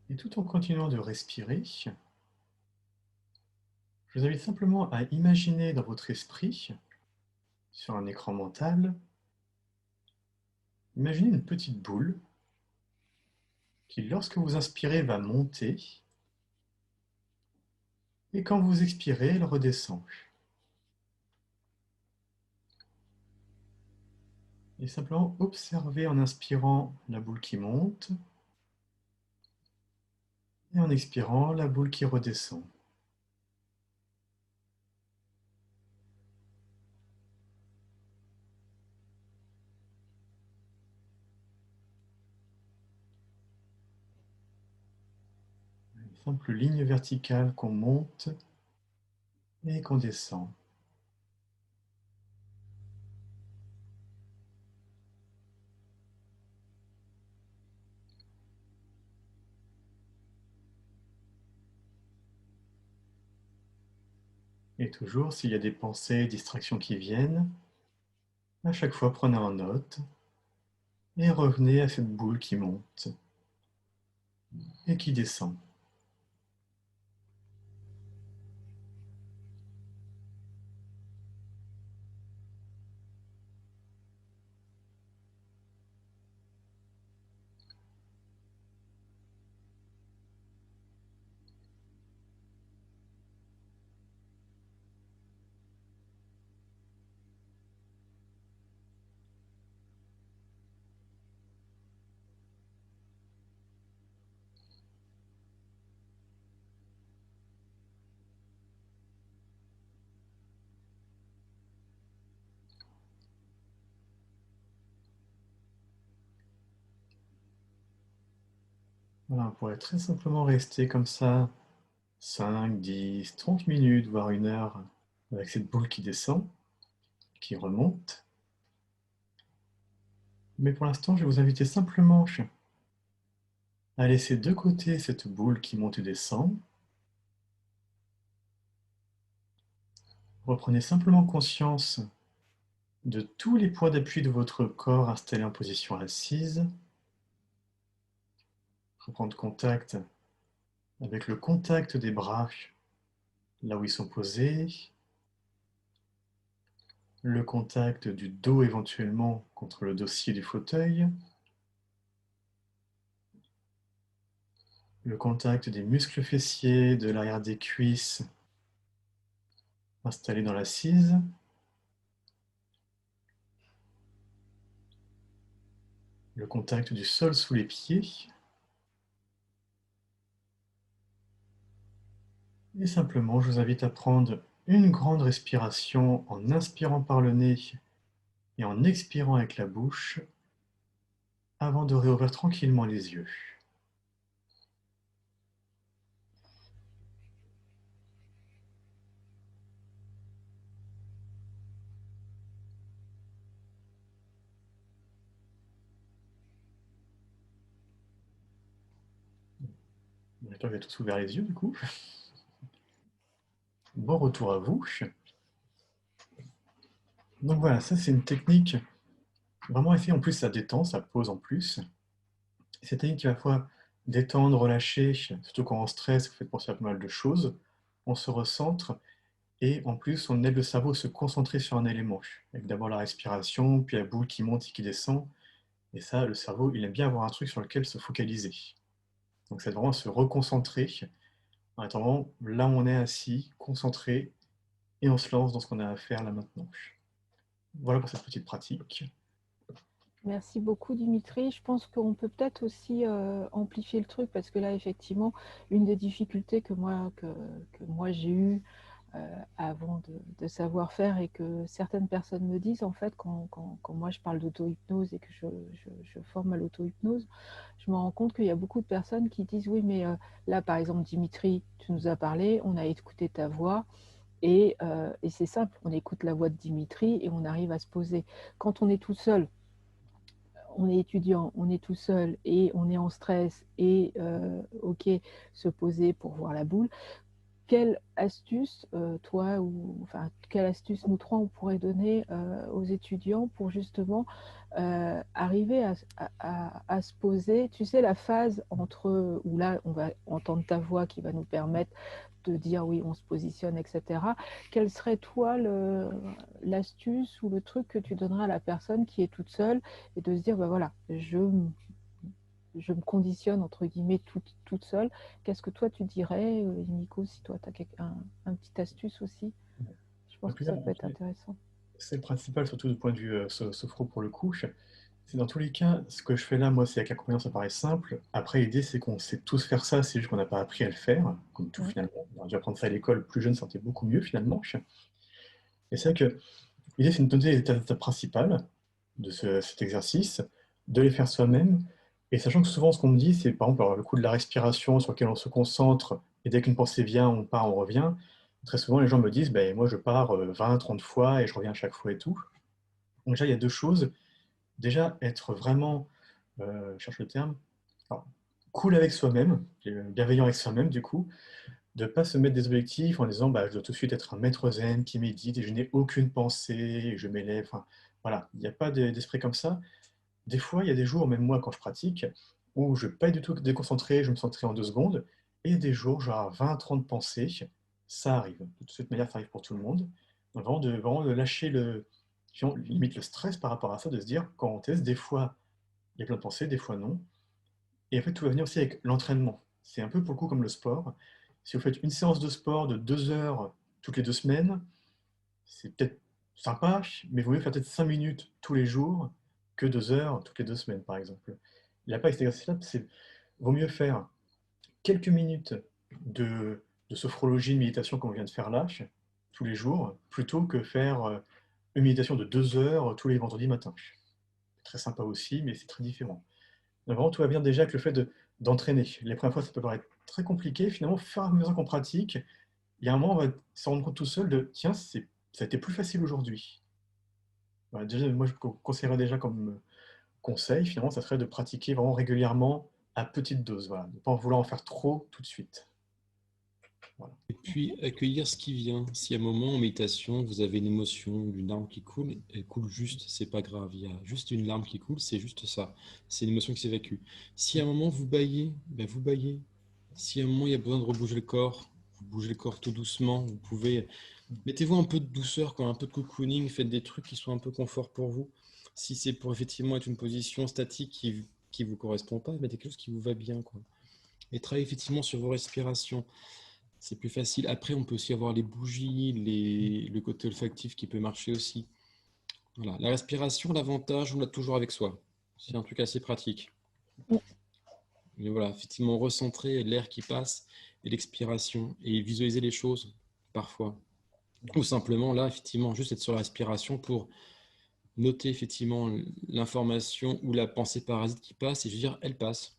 Et tout en continuant de respirer, je vous invite simplement à imaginer dans votre esprit, sur un écran mental, imaginez une petite boule qui, lorsque vous inspirez, va monter et quand vous expirez, elle redescend. Et simplement observez en inspirant la boule qui monte et en expirant la boule qui redescend. Une simple ligne verticale qu'on monte et qu'on descend. Et toujours, s'il y a des pensées, distractions qui viennent, à chaque fois prenez en note et revenez à cette boule qui monte et qui descend. Voilà, on pourrait très simplement rester comme ça 5, 10, 30 minutes, voire 1 heure, avec cette boule qui descend, qui remonte. Mais pour l'instant, je vais vous inviter simplement à laisser de côté cette boule qui monte et descend. Reprenez simplement conscience de tous les points d'appui de votre corps installés en position assise. Reprendre contact avec le contact des bras là où ils sont posés, le contact du dos éventuellement contre le dossier du fauteuil, le contact des muscles fessiers, de l'arrière des cuisses installés dans l'assise, le contact du sol sous les pieds, et simplement je vous invite à prendre une grande respiration en inspirant par le nez et en expirant avec la bouche avant de réouvrir tranquillement les yeux. Maintenant, vous avez tous ouvert les yeux du coup. Bon retour à vous. Donc voilà, ça c'est une technique vraiment effet. En plus, ça détend, ça pose en plus. Cette technique qui va à la fois détendre, relâcher, surtout quand on stresse, vous faites penser à pas mal de choses. On se recentre et en plus, on aide le cerveau à se concentrer sur un élément. Avec d'abord la respiration, puis la boule qui monte et qui descend. Et ça, le cerveau, il aime bien avoir un truc sur lequel se focaliser. Donc, c'est vraiment se reconcentrer en attendant là où on est assis, concentré, et on se lance dans ce qu'on a à faire là maintenant. Voilà pour cette petite pratique. Merci beaucoup, Dimitri. Je pense qu'on peut peut-être aussi amplifier le truc parce que là, effectivement, une des difficultés que moi j'ai eues avant de savoir faire et que certaines personnes me disent, en fait, quand moi je parle d'auto-hypnose et que je forme à l'auto-hypnose, je me rends compte qu'il y a beaucoup de personnes qui disent, oui, mais là, par exemple, Dimitri, tu nous as parlé, on a écouté ta voix. Et c'est simple, on écoute la voix de Dimitri et on arrive à se poser. Quand on est tout seul, on est étudiant, on est tout seul et on est en stress et ok, se poser pour voir la boule. Quelle astuce, toi, ou enfin, quelle astuce nous trois on pourrait donner aux étudiants pour justement arriver à se poser, tu sais, la phase entre où là on va entendre ta voix qui va nous permettre de dire oui, on se positionne, etc. Quelle serait toi l'astuce ou le truc que tu donneras à la personne qui est toute seule et de se dire, ben voilà, je me conditionne entre guillemets toute seule. Qu'est-ce que toi tu dirais, Nico, si toi tu as un petit astuce aussi? Je pense Donc que là, ça peut être intéressant. c'est le principal, surtout du point de vue sophro pour le coup. C'est dans tous les cas, ce que je fais là, moi, c'est avec l'accompagnement, ça paraît simple. Après, l'idée, c'est qu'on sait tous faire ça, c'est juste qu'on n'a pas appris à le faire, comme tout Ouais. finalement. On aurait dû apprendre ça à l'école, plus jeune, ça sentait beaucoup mieux finalement. Et c'est vrai que l'idée, c'est de noter les étapes principales de cet exercice, de les faire soi-même, et sachant que souvent, ce qu'on me dit, c'est par exemple alors, le coup de la respiration sur lequel on se concentre, et dès qu'une pensée vient, on part, on revient. Très souvent, les gens me disent, ben, moi, je pars 20, 30 fois, et je reviens à chaque fois et tout. Donc déjà, il y a deux choses. Déjà, être vraiment, je cherche le terme, alors, cool avec soi-même, bienveillant avec soi-même du coup, de ne pas se mettre des objectifs en disant bah, je dois tout de suite être un maître zen qui médite et je n'ai aucune pensée, et je m'élève. Enfin, voilà, il n'y a pas d'esprit comme ça. Des fois, il y a des jours, même moi quand je pratique, où je ne vais pas du tout déconcentré, je me centrerai en 2 secondes, et des jours, genre 20, 30 pensées, ça arrive. De toute manière, ça arrive pour tout le monde. Donc vraiment de lâcher limite le stress par rapport à ça, de se dire quand on teste, des fois, il y a plein de pensées, des fois non. Et en fait, tout va venir aussi avec l'entraînement. C'est un peu pour le coup comme le sport. Si vous faites une séance de sport de 2 heures toutes les 2 semaines, c'est peut-être sympa, mais vous mieux faire peut-être 5 minutes tous les jours que 2 heures toutes les 2 semaines, par exemple. Il n'y a pas cet exercice-là, vaut mieux faire quelques minutes de sophrologie, de méditation comme on vient de faire là, tous les jours, plutôt que faire une méditation de 2 heures tous les vendredis matins. C'est très sympa aussi, mais c'est très différent. Donc vraiment, tout va bien déjà avec le fait d'entraîner. Les premières fois, ça peut paraître très compliqué. Finalement, au fur et à mesure qu'on pratique, il y a un moment, on va se rendre compte tout seul de tiens, ça a été plus facile aujourd'hui. Voilà, déjà, moi, je conseillerais déjà comme conseil, finalement, ça serait de pratiquer vraiment régulièrement à petite dose. Voilà, de ne pas en vouloir en faire trop tout de suite. Voilà. Et puis, accueillir ce qui vient. Si à un moment en méditation, vous avez une émotion, une larme qui coule, elle coule juste, c'est pas grave. Il y a juste une larme qui coule, c'est juste ça. C'est une émotion qui s'évacue. Si à un moment vous bâillez, ben vous bâillez. Si à un moment il y a besoin de rebouger le corps, vous bougez le corps tout doucement. Vous pouvez. Mettez-vous un peu de douceur, un peu de cocooning, faites des trucs qui sont un peu confort pour vous. Si c'est pour effectivement être une position statique qui vous correspond pas, mettez quelque chose qui vous va bien, quoi. Et travaillez effectivement sur vos respirations. C'est plus facile. Après, on peut aussi avoir les bougies, le côté olfactif qui peut marcher aussi. Voilà. La respiration, l'avantage, on l'a toujours avec soi. C'est un truc assez pratique. Mais voilà, effectivement, recentrer l'air qui passe et l'expiration et visualiser les choses parfois. Ou simplement, là, effectivement, juste être sur la respiration pour noter effectivement l'information ou la pensée parasite qui passe et je veux dire, elle passe.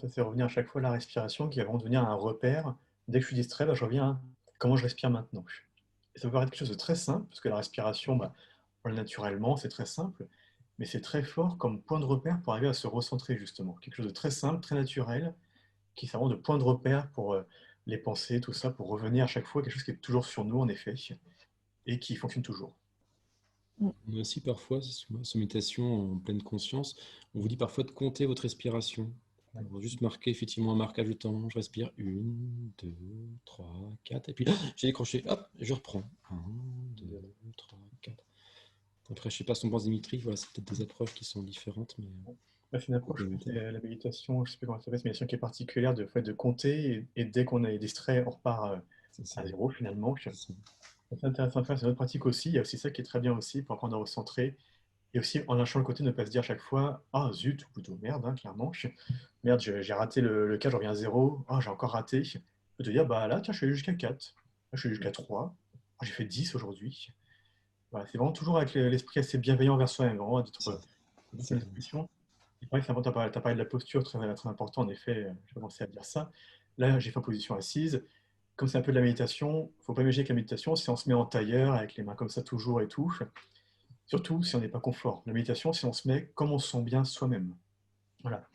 C'est revenir à chaque fois à la respiration qui va vraiment devenir un repère. Dès que je suis distrait, bah, je reviens à comment je respire maintenant. Et ça peut paraître quelque chose de très simple, parce que la respiration, bah, naturellement, c'est très simple, mais c'est très fort comme point de repère pour arriver à se recentrer justement. Quelque chose de très simple, très naturel, qui sert vraiment de point de repère pour les pensées, tout ça, pour revenir à chaque fois, quelque chose qui est toujours sur nous en effet, et qui fonctionne toujours. On a aussi parfois, sur méditation en pleine conscience, on vous dit parfois de compter votre respiration. On va juste marquer effectivement un marquage de temps. Je respire 1, 2, 3, 4. Et puis j'ai décroché. Hop, je reprends. 1, 2, 3, 4. Après, je ne sais pas si on pense Dimitri. Voilà, c'est peut-être des approches qui sont différentes. Mais C'est une approche, la méditation, je ne sais plus comment ça s'appelle, méditation qui est particulière de compter et dès qu'on est distrait, on repart à zéro finalement. C'est intéressant de faire, c'est une autre pratique aussi. Il y a aussi ça qui est très bien aussi pour apprendre à recentrer. Et aussi en lâchant le côté, ne pas se dire à chaque fois ah zut, ou plutôt merde, hein, clairement. Merde, j'ai raté le cas, je reviens à zéro. Ah, j'ai encore raté. Et te dire bah là, tiens, je suis allé jusqu'à 4. Là, je suis allé jusqu'à 3. Ah, j'ai fait 10 aujourd'hui. Voilà, c'est vraiment toujours avec l'esprit assez bienveillant envers soi-même, vraiment d'être dans l'expression. C'est vrai que c'est important, tu as parlé de la posture, très, très important, en effet, j'ai commencé à dire ça. Là, j'ai fait en position assise. Comme c'est un peu de la méditation, il ne faut pas imaginer que la méditation, si on se met en tailleur, avec les mains comme ça toujours et tout, surtout si on n'est pas confort. La méditation, si on se met comme on se sent bien soi-même. Voilà,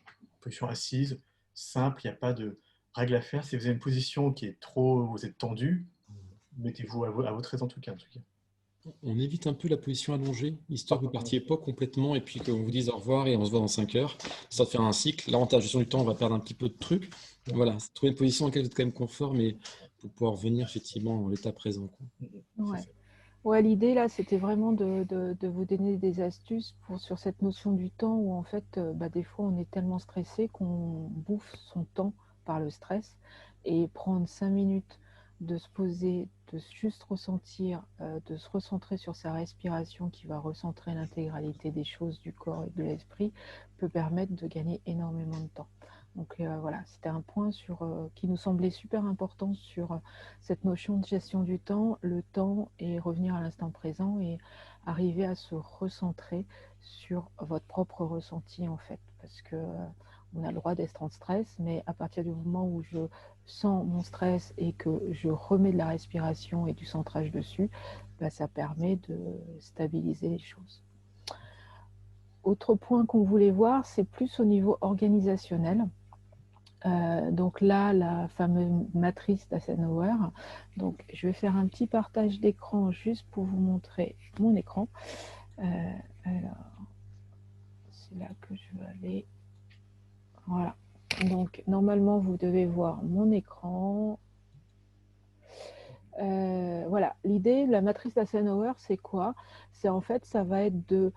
position assise, simple, il n'y a pas de règle à faire. Si vous avez une position qui est trop, vous êtes tendu, mettez-vous à votre aise en tout cas. on évite un peu la position allongée, histoire que vous ne partiez pas complètement et puis qu'on vous dise au revoir et on se voit dans 5 heures. Ça va faire un cycle. L'avantage, gestion du temps, on va perdre un petit peu de trucs. Voilà, trouver une position dans laquelle vous êtes quand même confort, mais pour pouvoir revenir effectivement dans l'état présent. Ouais, l'idée là, c'était vraiment de vous donner des astuces sur cette notion du temps où en fait, des fois, on est tellement stressé qu'on bouffe son temps par le stress et prendre 5 minutes de se poser, de juste ressentir, de se recentrer sur sa respiration qui va recentrer l'intégralité des choses du corps et de l'esprit peut permettre de gagner énormément de temps. Donc voilà, c'était un point qui nous semblait super important sur cette notion de gestion du temps, le temps et revenir à l'instant présent et arriver à se recentrer sur votre propre ressenti en fait. Parce que on a le droit d'être en stress, mais à partir du moment où je sens mon stress et que je remets de la respiration et du centrage dessus, ça permet de stabiliser les choses. Autre point qu'on voulait voir, c'est plus au niveau organisationnel. Donc là, la fameuse matrice d'Eisenhower. Donc, je vais faire un petit partage d'écran juste pour vous montrer mon écran. Alors, c'est là que je veux aller. Voilà. Donc, normalement, vous devez voir mon écran. Voilà. L'idée de la matrice d'Eisenhower, c'est quoi? C'est en fait, ça va être de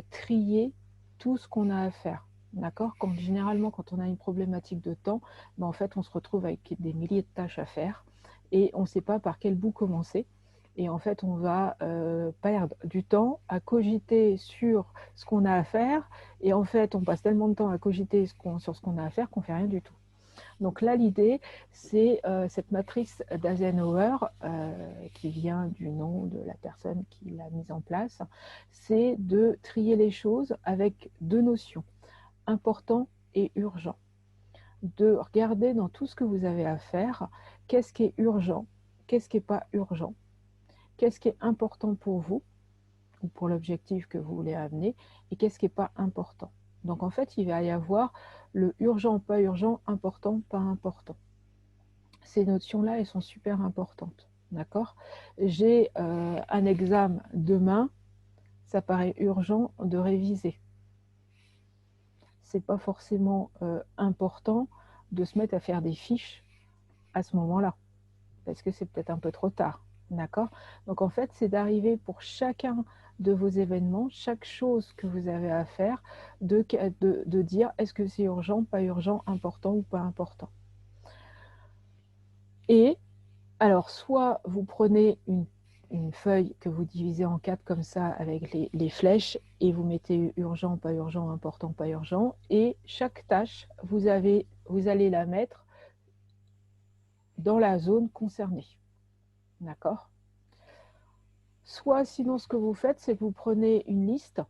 trier tout ce qu'on a à faire. D'accord? Généralement, quand on a une problématique de temps, en fait, on se retrouve avec des milliers de tâches à faire et on ne sait pas par quel bout commencer. Et en fait, on va perdre du temps à cogiter sur ce qu'on a à faire. Et en fait, on passe tellement de temps à cogiter sur ce qu'on a à faire qu'on ne fait rien du tout. Donc là, l'idée, c'est cette matrice d'Eisenhower, qui vient du nom de la personne qui l'a mise en place, c'est de trier les choses avec deux notions. important et urgent. De regarder dans tout ce que vous avez à faire, qu'est-ce qui est urgent, qu'est-ce qui n'est pas urgent, qu'est-ce qui est important pour vous, ou pour l'objectif que vous voulez amener, et qu'est-ce qui n'est pas important. Donc en fait, il va y avoir le urgent, pas urgent, important, pas important. Ces notions-là, elles sont super importantes. D'accord? J'ai un examen demain, ça paraît urgent de réviser. C'est pas forcément important de se mettre à faire des fiches à ce moment-là, parce que c'est peut-être un peu trop tard. D'accord? Donc en fait, c'est d'arriver pour chacun de vos événements, chaque chose que vous avez à faire, de dire est-ce que c'est urgent, pas urgent, important ou pas important. Et alors, soit vous prenez une feuille que vous divisez en 4 comme ça avec les flèches et vous mettez urgent, pas urgent, important, pas urgent. Et chaque tâche, vous allez la mettre dans la zone concernée. D'accord? Soit sinon, ce que vous faites, c'est que vous prenez une liste.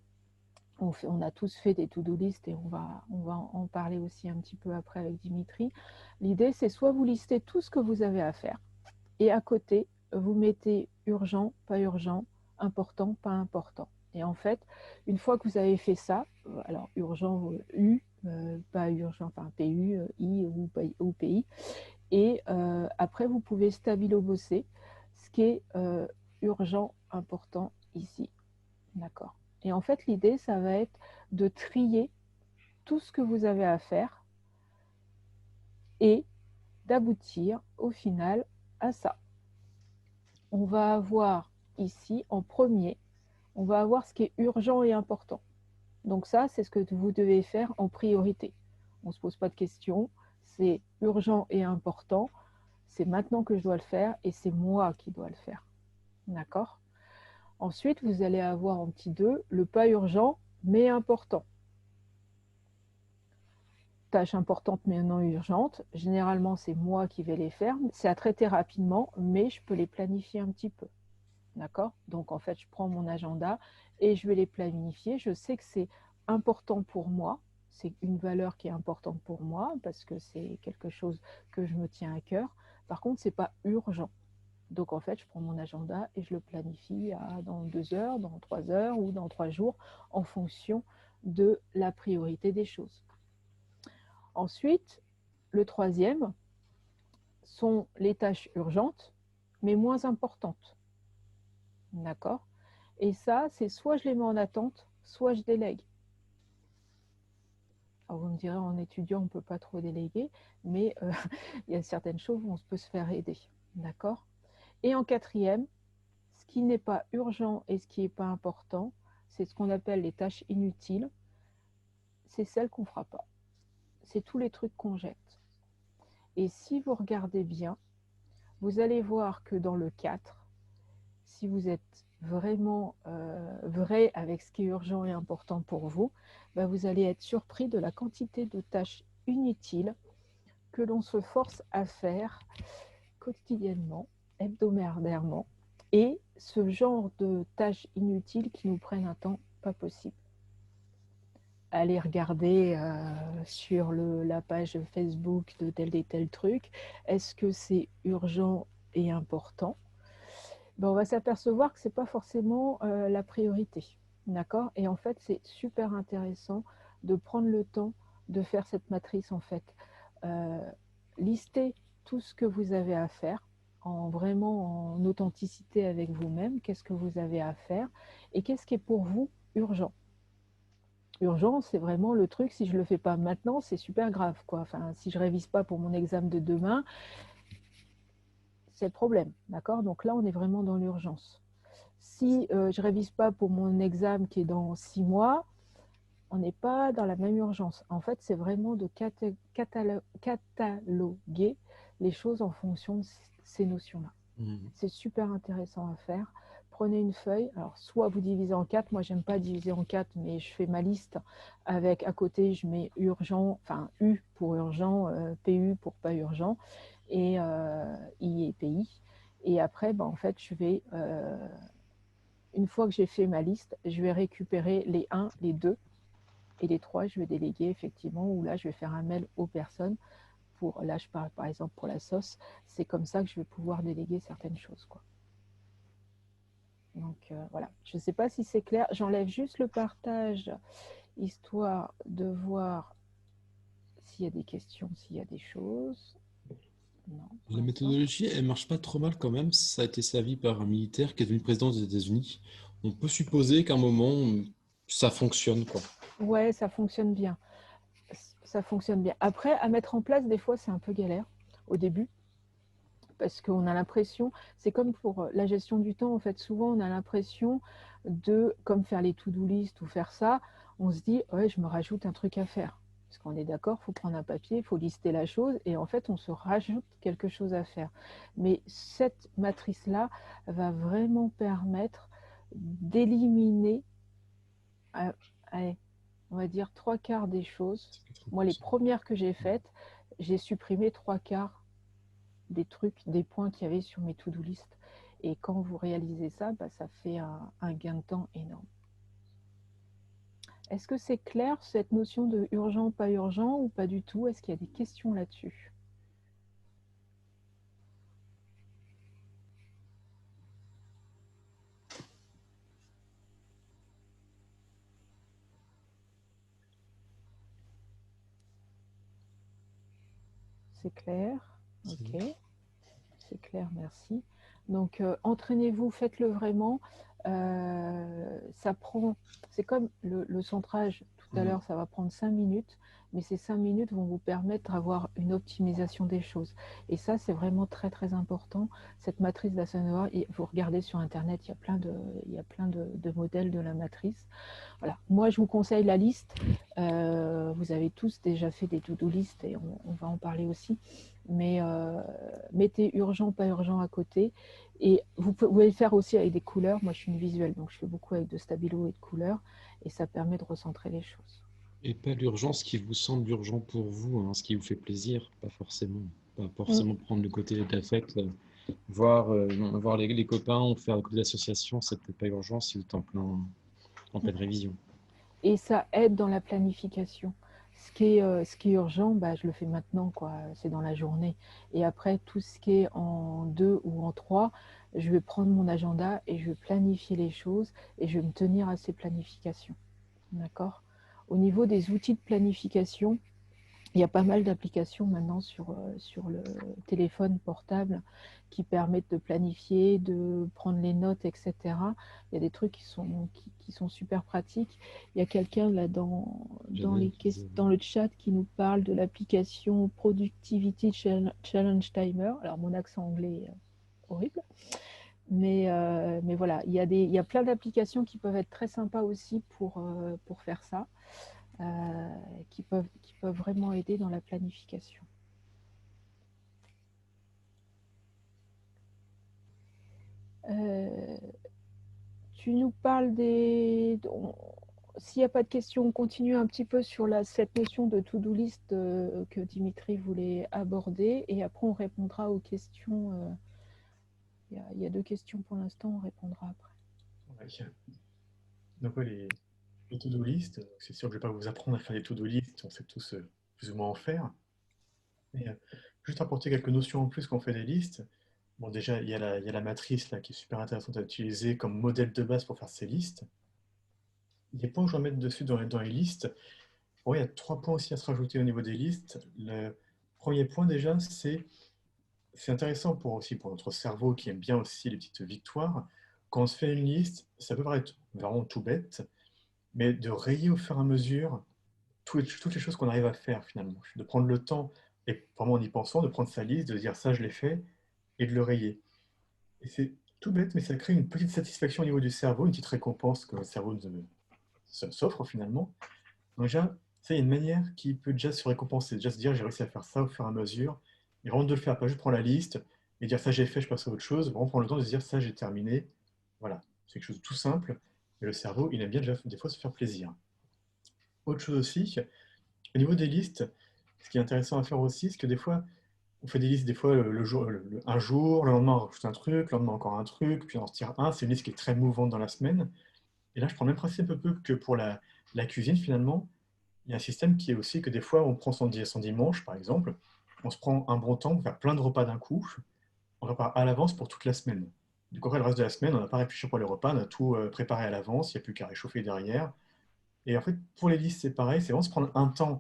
On a tous fait des to-do list et on va en parler aussi un petit peu après avec Dimitri. L'idée, c'est soit vous listez tout ce que vous avez à faire et à côté, vous mettez urgent, pas urgent, important, pas important. Et en fait, une fois que vous avez fait ça, alors urgent U, pas urgent, enfin PU, I ou PI, et après vous pouvez stabilo-bosser ce qui est urgent, important ici. D'accord. Et en fait, l'idée, ça va être de trier tout ce que vous avez à faire et d'aboutir au final à ça. On va avoir ici, en premier, on va avoir ce qui est urgent et important. Donc ça, c'est ce que vous devez faire en priorité. On ne se pose pas de questions, c'est urgent et important, c'est maintenant que je dois le faire et c'est moi qui dois le faire. D'accord? Ensuite, vous allez avoir en petit 2, le pas urgent mais important. Tâches importantes mais non urgentes. Généralement, c'est moi qui vais les faire. C'est à traiter rapidement, mais je peux les planifier un petit peu. D'accord? Donc, en fait, je prends mon agenda et je vais les planifier. Je sais que c'est important pour moi. C'est une valeur qui est importante pour moi parce que c'est quelque chose que je me tiens à cœur. Par contre, ce n'est pas urgent. Donc, en fait, je prends mon agenda et je le planifie dans 2 heures, dans 3 heures ou dans 3 jours en fonction de la priorité des choses. Ensuite, le troisième sont les tâches urgentes, mais moins importantes. D'accord? Et ça, c'est soit je les mets en attente, soit je délègue. Alors vous me direz, en étudiant, on ne peut pas trop déléguer, mais il y a certaines choses où on peut se faire aider. D'accord? Et en quatrième, ce qui n'est pas urgent et ce qui n'est pas important, c'est ce qu'on appelle les tâches inutiles. C'est celles qu'on ne fera pas. C'est tous les trucs qu'on jette. Et si vous regardez bien, vous allez voir que dans le 4, si vous êtes vraiment vrai avec ce qui est urgent et important pour vous, ben vous allez être surpris de la quantité de tâches inutiles que l'on se force à faire quotidiennement, hebdomadairement, et ce genre de tâches inutiles qui nous prennent un temps pas possible. Allez regarder sur la page Facebook de tel et tel truc, est-ce que c'est urgent et important? Ben, on va s'apercevoir que ce n'est pas forcément la priorité. D'accord? Et en fait, c'est super intéressant de prendre le temps de faire cette matrice, en fait. Listez tout ce que vous avez à faire, vraiment en authenticité avec vous-même. Qu'est-ce que vous avez à faire et qu'est-ce qui est pour vous urgent? Urgent, c'est vraiment le truc, si je ne le fais pas maintenant, c'est super grave, quoi. Enfin, si je ne révise pas pour mon examen de demain, c'est le problème, d'accord? Donc là, on est vraiment dans l'urgence. Si je ne révise pas pour mon examen qui est dans 6 mois, on n'est pas dans la même urgence. En fait, c'est vraiment de cataloguer les choses en fonction de ces notions-là. C'est super intéressant à faire. Prenez une feuille, alors soit vous divisez en 4, moi j'aime pas diviser en 4, mais je fais ma liste avec à côté je mets urgent, enfin U pour urgent, PU pour pas urgent, et I et PI. Et après, en fait, je vais, une fois que j'ai fait ma liste, je vais récupérer les 1, les 2, Et les 3, je vais déléguer effectivement, ou là, je vais faire un mail aux personnes. Là, je parle par exemple pour la sauce. C'est comme ça que je vais pouvoir déléguer certaines choses, quoi. Donc voilà, je ne sais pas si c'est clair. J'enlève juste le partage, histoire de voir s'il y a des questions, s'il y a des choses. Non, La méthodologie, elle marche pas trop mal quand même. Ça a été servi par un militaire qui est devenu président des États-Unis. On peut supposer qu'à un moment, ça fonctionne, quoi. Ouais, ça fonctionne bien. Ça fonctionne bien. Après, à mettre en place, des fois, c'est un peu galère au début. Parce qu'on a l'impression, c'est comme pour la gestion du temps, en fait, souvent on a l'impression de, comme faire les to-do list ou faire ça, on se dit, ouais, je me rajoute un truc à faire. Parce qu'on est d'accord, il faut prendre un papier, il faut lister la chose, et en fait, on se rajoute quelque chose à faire. Mais cette matrice-là va vraiment permettre d'éliminer, allez, on va dire, 3/4 des choses. Moi, les premières que j'ai faites, j'ai supprimé 3/4 des trucs, des points qu'il y avait sur mes to-do list. Et quand vous réalisez ça, bah, ça fait un gain de temps énorme. Est-ce que c'est clair, cette notion de urgent, pas urgent, ou pas du tout? Est-ce qu'il y a des questions là-dessus? C'est clair? Ok. C'est clair, merci. Donc, entraînez-vous, faites-le vraiment. Ça prend, c'est comme le centrage tout à l'heure, ça va prendre 5 minutes, mais ces 5 minutes vont vous permettre d'avoir une optimisation des choses. Et ça, c'est vraiment très, très important. Cette matrice d'Eisenhower, vous regardez sur Internet, il y a plein de modèles de la matrice. Voilà. Moi, je vous conseille la liste. Vous avez tous déjà fait des to-do list et on va en parler aussi. Mais mettez urgent, pas urgent à côté. Et vous pouvez le faire aussi avec des couleurs. Moi, je suis une visuelle, donc je fais beaucoup avec de stabilo et de couleurs. Et ça permet de recentrer les choses. Et pas l'urgence qui vous semble urgent pour vous, hein, ce qui vous fait plaisir, pas forcément. Pas forcément prendre le côté d'affect. Voir les copains ou faire le côté d'association, c'est peut-être pas urgent si vous êtes en pleine révision. Et ça aide dans la planification. Ce qui est urgent, bah, je le fais maintenant, quoi. C'est dans la journée. Et après, tout ce qui est en 2 ou en 3, je vais prendre mon agenda et je vais planifier les choses et je vais me tenir à ces planifications. D'accord? Au niveau des outils de planification, il y a pas mal d'applications maintenant sur le téléphone portable qui permettent de planifier, de prendre les notes, etc. Il y a des trucs qui sont super pratiques. Il y a quelqu'un là dans le chat qui nous parle de l'application Productivity Challenge Timer. Alors mon accent anglais est horrible. Mais voilà, il y a plein d'applications qui peuvent être très sympas aussi pour faire ça. Qui peuvent vraiment aider dans la planification. Tu nous parles s'il n'y a pas de questions, on continue un petit peu sur cette notion de to-do list que Dimitri voulait aborder et après on répondra aux questions. Il y a 2 questions pour l'instant, on répondra après. Ouais. Donc les to-do list, c'est sûr que je ne vais pas vous apprendre à faire des to-do list, on sait tous plus ou moins en faire. Mais juste apporter quelques notions en plus quand on fait des listes. Bon, déjà, il y a la matrice là, qui est super intéressante à utiliser comme modèle de base pour faire ces listes. Les points que je vais mettre dessus dans les listes, il y a 3 points aussi à se rajouter au niveau des listes. Le premier point déjà, c'est intéressant aussi pour notre cerveau qui aime bien aussi les petites victoires. Quand on se fait une liste, ça peut paraître vraiment tout bête, mais de rayer au fur et à mesure toutes les choses qu'on arrive à faire finalement. De prendre le temps, et vraiment en y pensant, de prendre sa liste, de dire ça je l'ai fait, et de le rayer. Et c'est tout bête, mais ça crée une petite satisfaction au niveau du cerveau, une petite récompense que le cerveau s'offre finalement. Donc déjà, ça, il y a une manière qui peut déjà se récompenser, déjà se dire j'ai réussi à faire ça au fur et à mesure, et vraiment de le faire, pas juste prendre la liste et dire ça j'ai fait, je passe à autre chose, vraiment prendre le temps de se dire ça j'ai terminé. Voilà, c'est quelque chose de tout simple, mais le cerveau, il aime bien déjà des fois se faire plaisir. Autre chose aussi, au niveau des listes, ce qui est intéressant à faire aussi, c'est que des fois, on fait des listes, des fois, un jour, le lendemain, on rajoute un truc, le lendemain, encore un truc, puis on en retire un. C'est une liste qui est très mouvante dans la semaine. Et là, je prends le même principe un peu que pour la cuisine, finalement. il y a un système qui est aussi que des fois, on prend son dimanche, par exemple, on se prend un bon temps pour faire plein de repas d'un coup, on prépare à l'avance pour toute la semaine. Du coup, après, le reste de la semaine, on n'a pas réfléchi pour les repas, on a tout préparé à l'avance, il n'y a plus qu'à réchauffer derrière. Et en fait, pour les listes, c'est pareil, c'est vraiment se prendre un temps,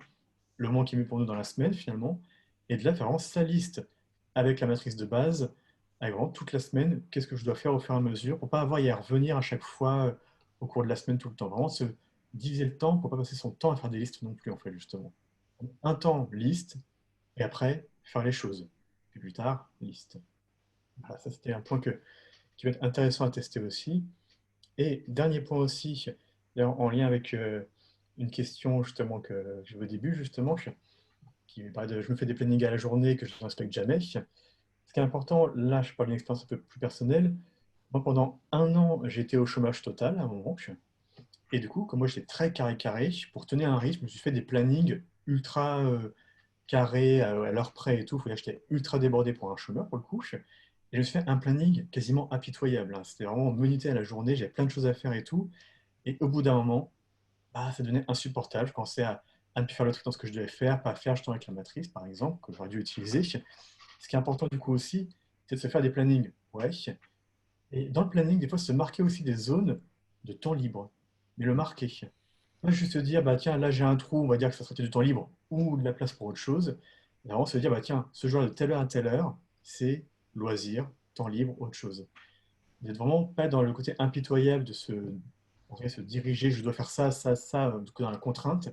le moment qui est mieux pour nous dans la semaine, finalement, et de là, faire vraiment sa liste avec la matrice de base, avec vraiment toute la semaine, qu'est-ce que je dois faire au fur et à mesure, pour pas avoir à y revenir à chaque fois au cours de la semaine tout le temps. Vraiment se diviser le temps pour pas passer son temps à faire des listes non plus, en fait, justement. Un temps, liste, et après, faire les choses. Puis plus tard, liste. Voilà, ça c'était un point qui va être intéressant à tester aussi. Et dernier point aussi, d'ailleurs, en lien avec une question justement que j'ai eu au début, justement, qui parlait de je me fais des plannings à la journée que je ne respecte jamais. Ce qui est important, là je parle d'une expérience un peu plus personnelle. Moi pendant un an, j'étais au chômage total à un moment. Et du coup, comme moi j'étais très carré, pour tenir un rythme, je me suis fait des plannings ultra carrés, à l'heure près et tout. J'étais ultra débordé pour un chômeur pour le coup. Et je me suis fait un planning quasiment impitoyable, hein. C'était vraiment minuté à la journée, j'avais plein de choses à faire et tout. Et au bout d'un moment, bah, ça devenait insupportable. Je commençais à ne plus faire le truc dans ce que je devais faire, pas faire justement avec la matrice, par exemple, que j'aurais dû utiliser. Ce qui est important du coup aussi, c'est de se faire des plannings. Ouais. Et dans le planning, des fois, se marquer aussi des zones de temps libre. Mais le marquer. Pas juste se dire, bah tiens, là j'ai un trou, on va dire que ça serait du temps libre ou de la place pour autre chose. Et vraiment se dire, bah tiens, ce jour de telle heure à telle heure, c'est loisir, temps libre, autre chose. D'être vraiment pas dans le côté impitoyable de se diriger, je dois faire ça, ça, ça, dans la contrainte,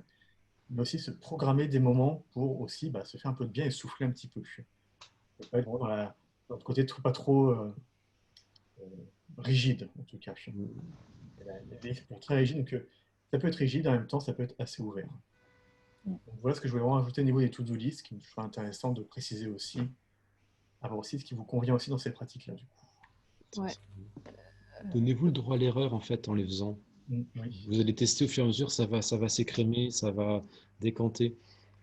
mais aussi se programmer des moments pour aussi bah, se faire un peu de bien et souffler un petit peu. Et pas être vraiment dans le côté pas trop euh, rigide, en tout cas. Les listes sont très rigides, donc ça peut être rigide, en même temps, ça peut être assez ouvert. Donc, voilà ce que je voulais vraiment ajouter au niveau des to-do list, qui me trouve intéressant de préciser aussi, avoir aussi ce qui vous convient aussi dans ces pratiques-là, du coup. Ouais. Donnez-vous le droit à l'erreur en fait en les faisant. Oui. Vous allez tester au fur et à mesure, ça va s'écrémer, ça va décanter.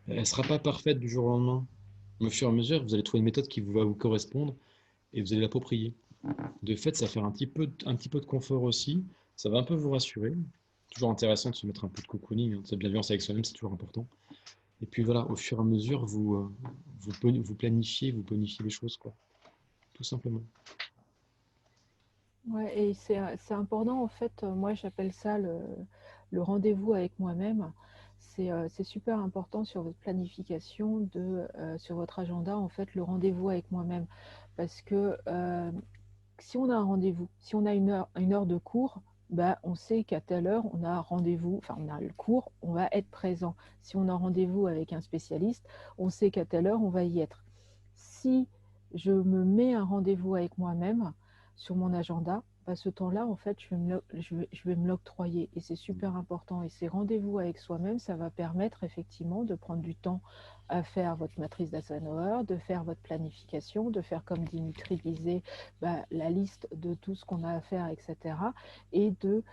Elle ne sera pas parfaite du jour au lendemain. Au fur et à mesure, vous allez trouver une méthode qui va vous correspondre et vous allez l'approprier. De fait, ça va faire un petit peu de confort aussi. Ça va un peu vous rassurer. Toujours intéressant de se mettre un peu de cocooning, hein, de bienveillance avec soi-même, c'est toujours important. Et puis voilà, au fur et à mesure, vous planifiez les choses, quoi. Tout simplement. Ouais, et c'est important, en fait, moi j'appelle ça le rendez-vous avec moi-même. C'est super important sur votre planification, sur votre agenda, en fait, le rendez-vous avec moi-même. Parce que si on a un rendez-vous, si on a une heure de cours, bah, on sait qu'à telle heure, on a rendez-vous, enfin on a le cours, on va être présent. Si on a rendez-vous avec un spécialiste, on sait qu'à telle heure, on va y être. Si je me mets un rendez-vous avec moi-même sur mon agenda, bah, ce temps-là, en fait, je vais me l'octroyer. Et c'est super important. Et ces rendez-vous avec soi-même, ça va permettre effectivement de prendre du temps à faire votre matrice d'Eisenhower, de faire votre planification, de faire, comme Dimitri disait, bah, la liste de tout ce qu'on a à faire, etc. Et de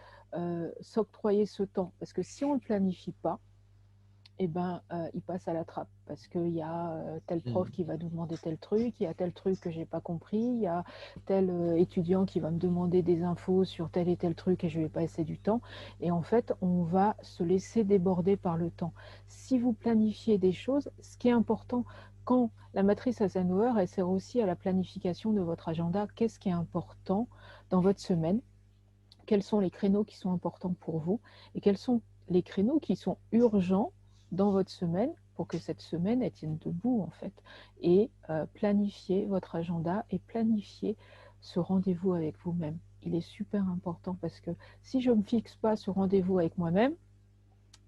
s'octroyer ce temps. Parce que si on ne le planifie pas, eh ben, il passe à la trappe parce qu'il y a tel prof qui va nous demander tel truc, il y a tel truc que je n'ai pas compris, il y a tel étudiant qui va me demander des infos sur tel et tel truc et je vais passer du temps. Et en fait, on va se laisser déborder par le temps. Si vous planifiez des choses, ce qui est important, quand la matrice Eisenhower, elle sert aussi à la planification de votre agenda, qu'est-ce qui est important dans votre semaine, quels sont les créneaux qui sont importants pour vous et quels sont les créneaux qui sont urgents dans votre semaine pour que cette semaine elle tienne debout en fait. Et planifier votre agenda et planifier ce rendez-vous avec vous-même. Il est super important parce que si je ne me fixe pas ce rendez-vous avec moi-même,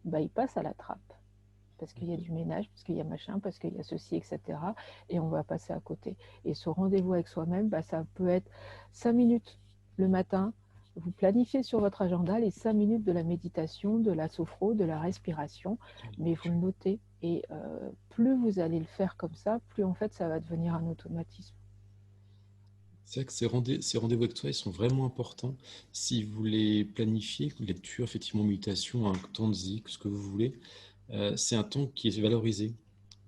bah, il passe à la trappe. Parce qu'il y a du ménage, parce qu'il y a machin, parce qu'il y a ceci, etc. Et on va passer à côté. Et ce rendez-vous avec soi-même, bah, ça peut être 5 minutes le matin. Vous planifiez sur votre agenda les 5 minutes de la méditation, de la sophro, de la respiration, mais vous le notez. Et plus vous allez le faire comme ça, plus en fait ça va devenir un automatisme. C'est vrai que ces rendez-vous avec toi, ils sont vraiment importants. Si vous les planifiez, lecture, effectivement, méditation, un temps de zik, ce que vous voulez, c'est un temps qui est valorisé.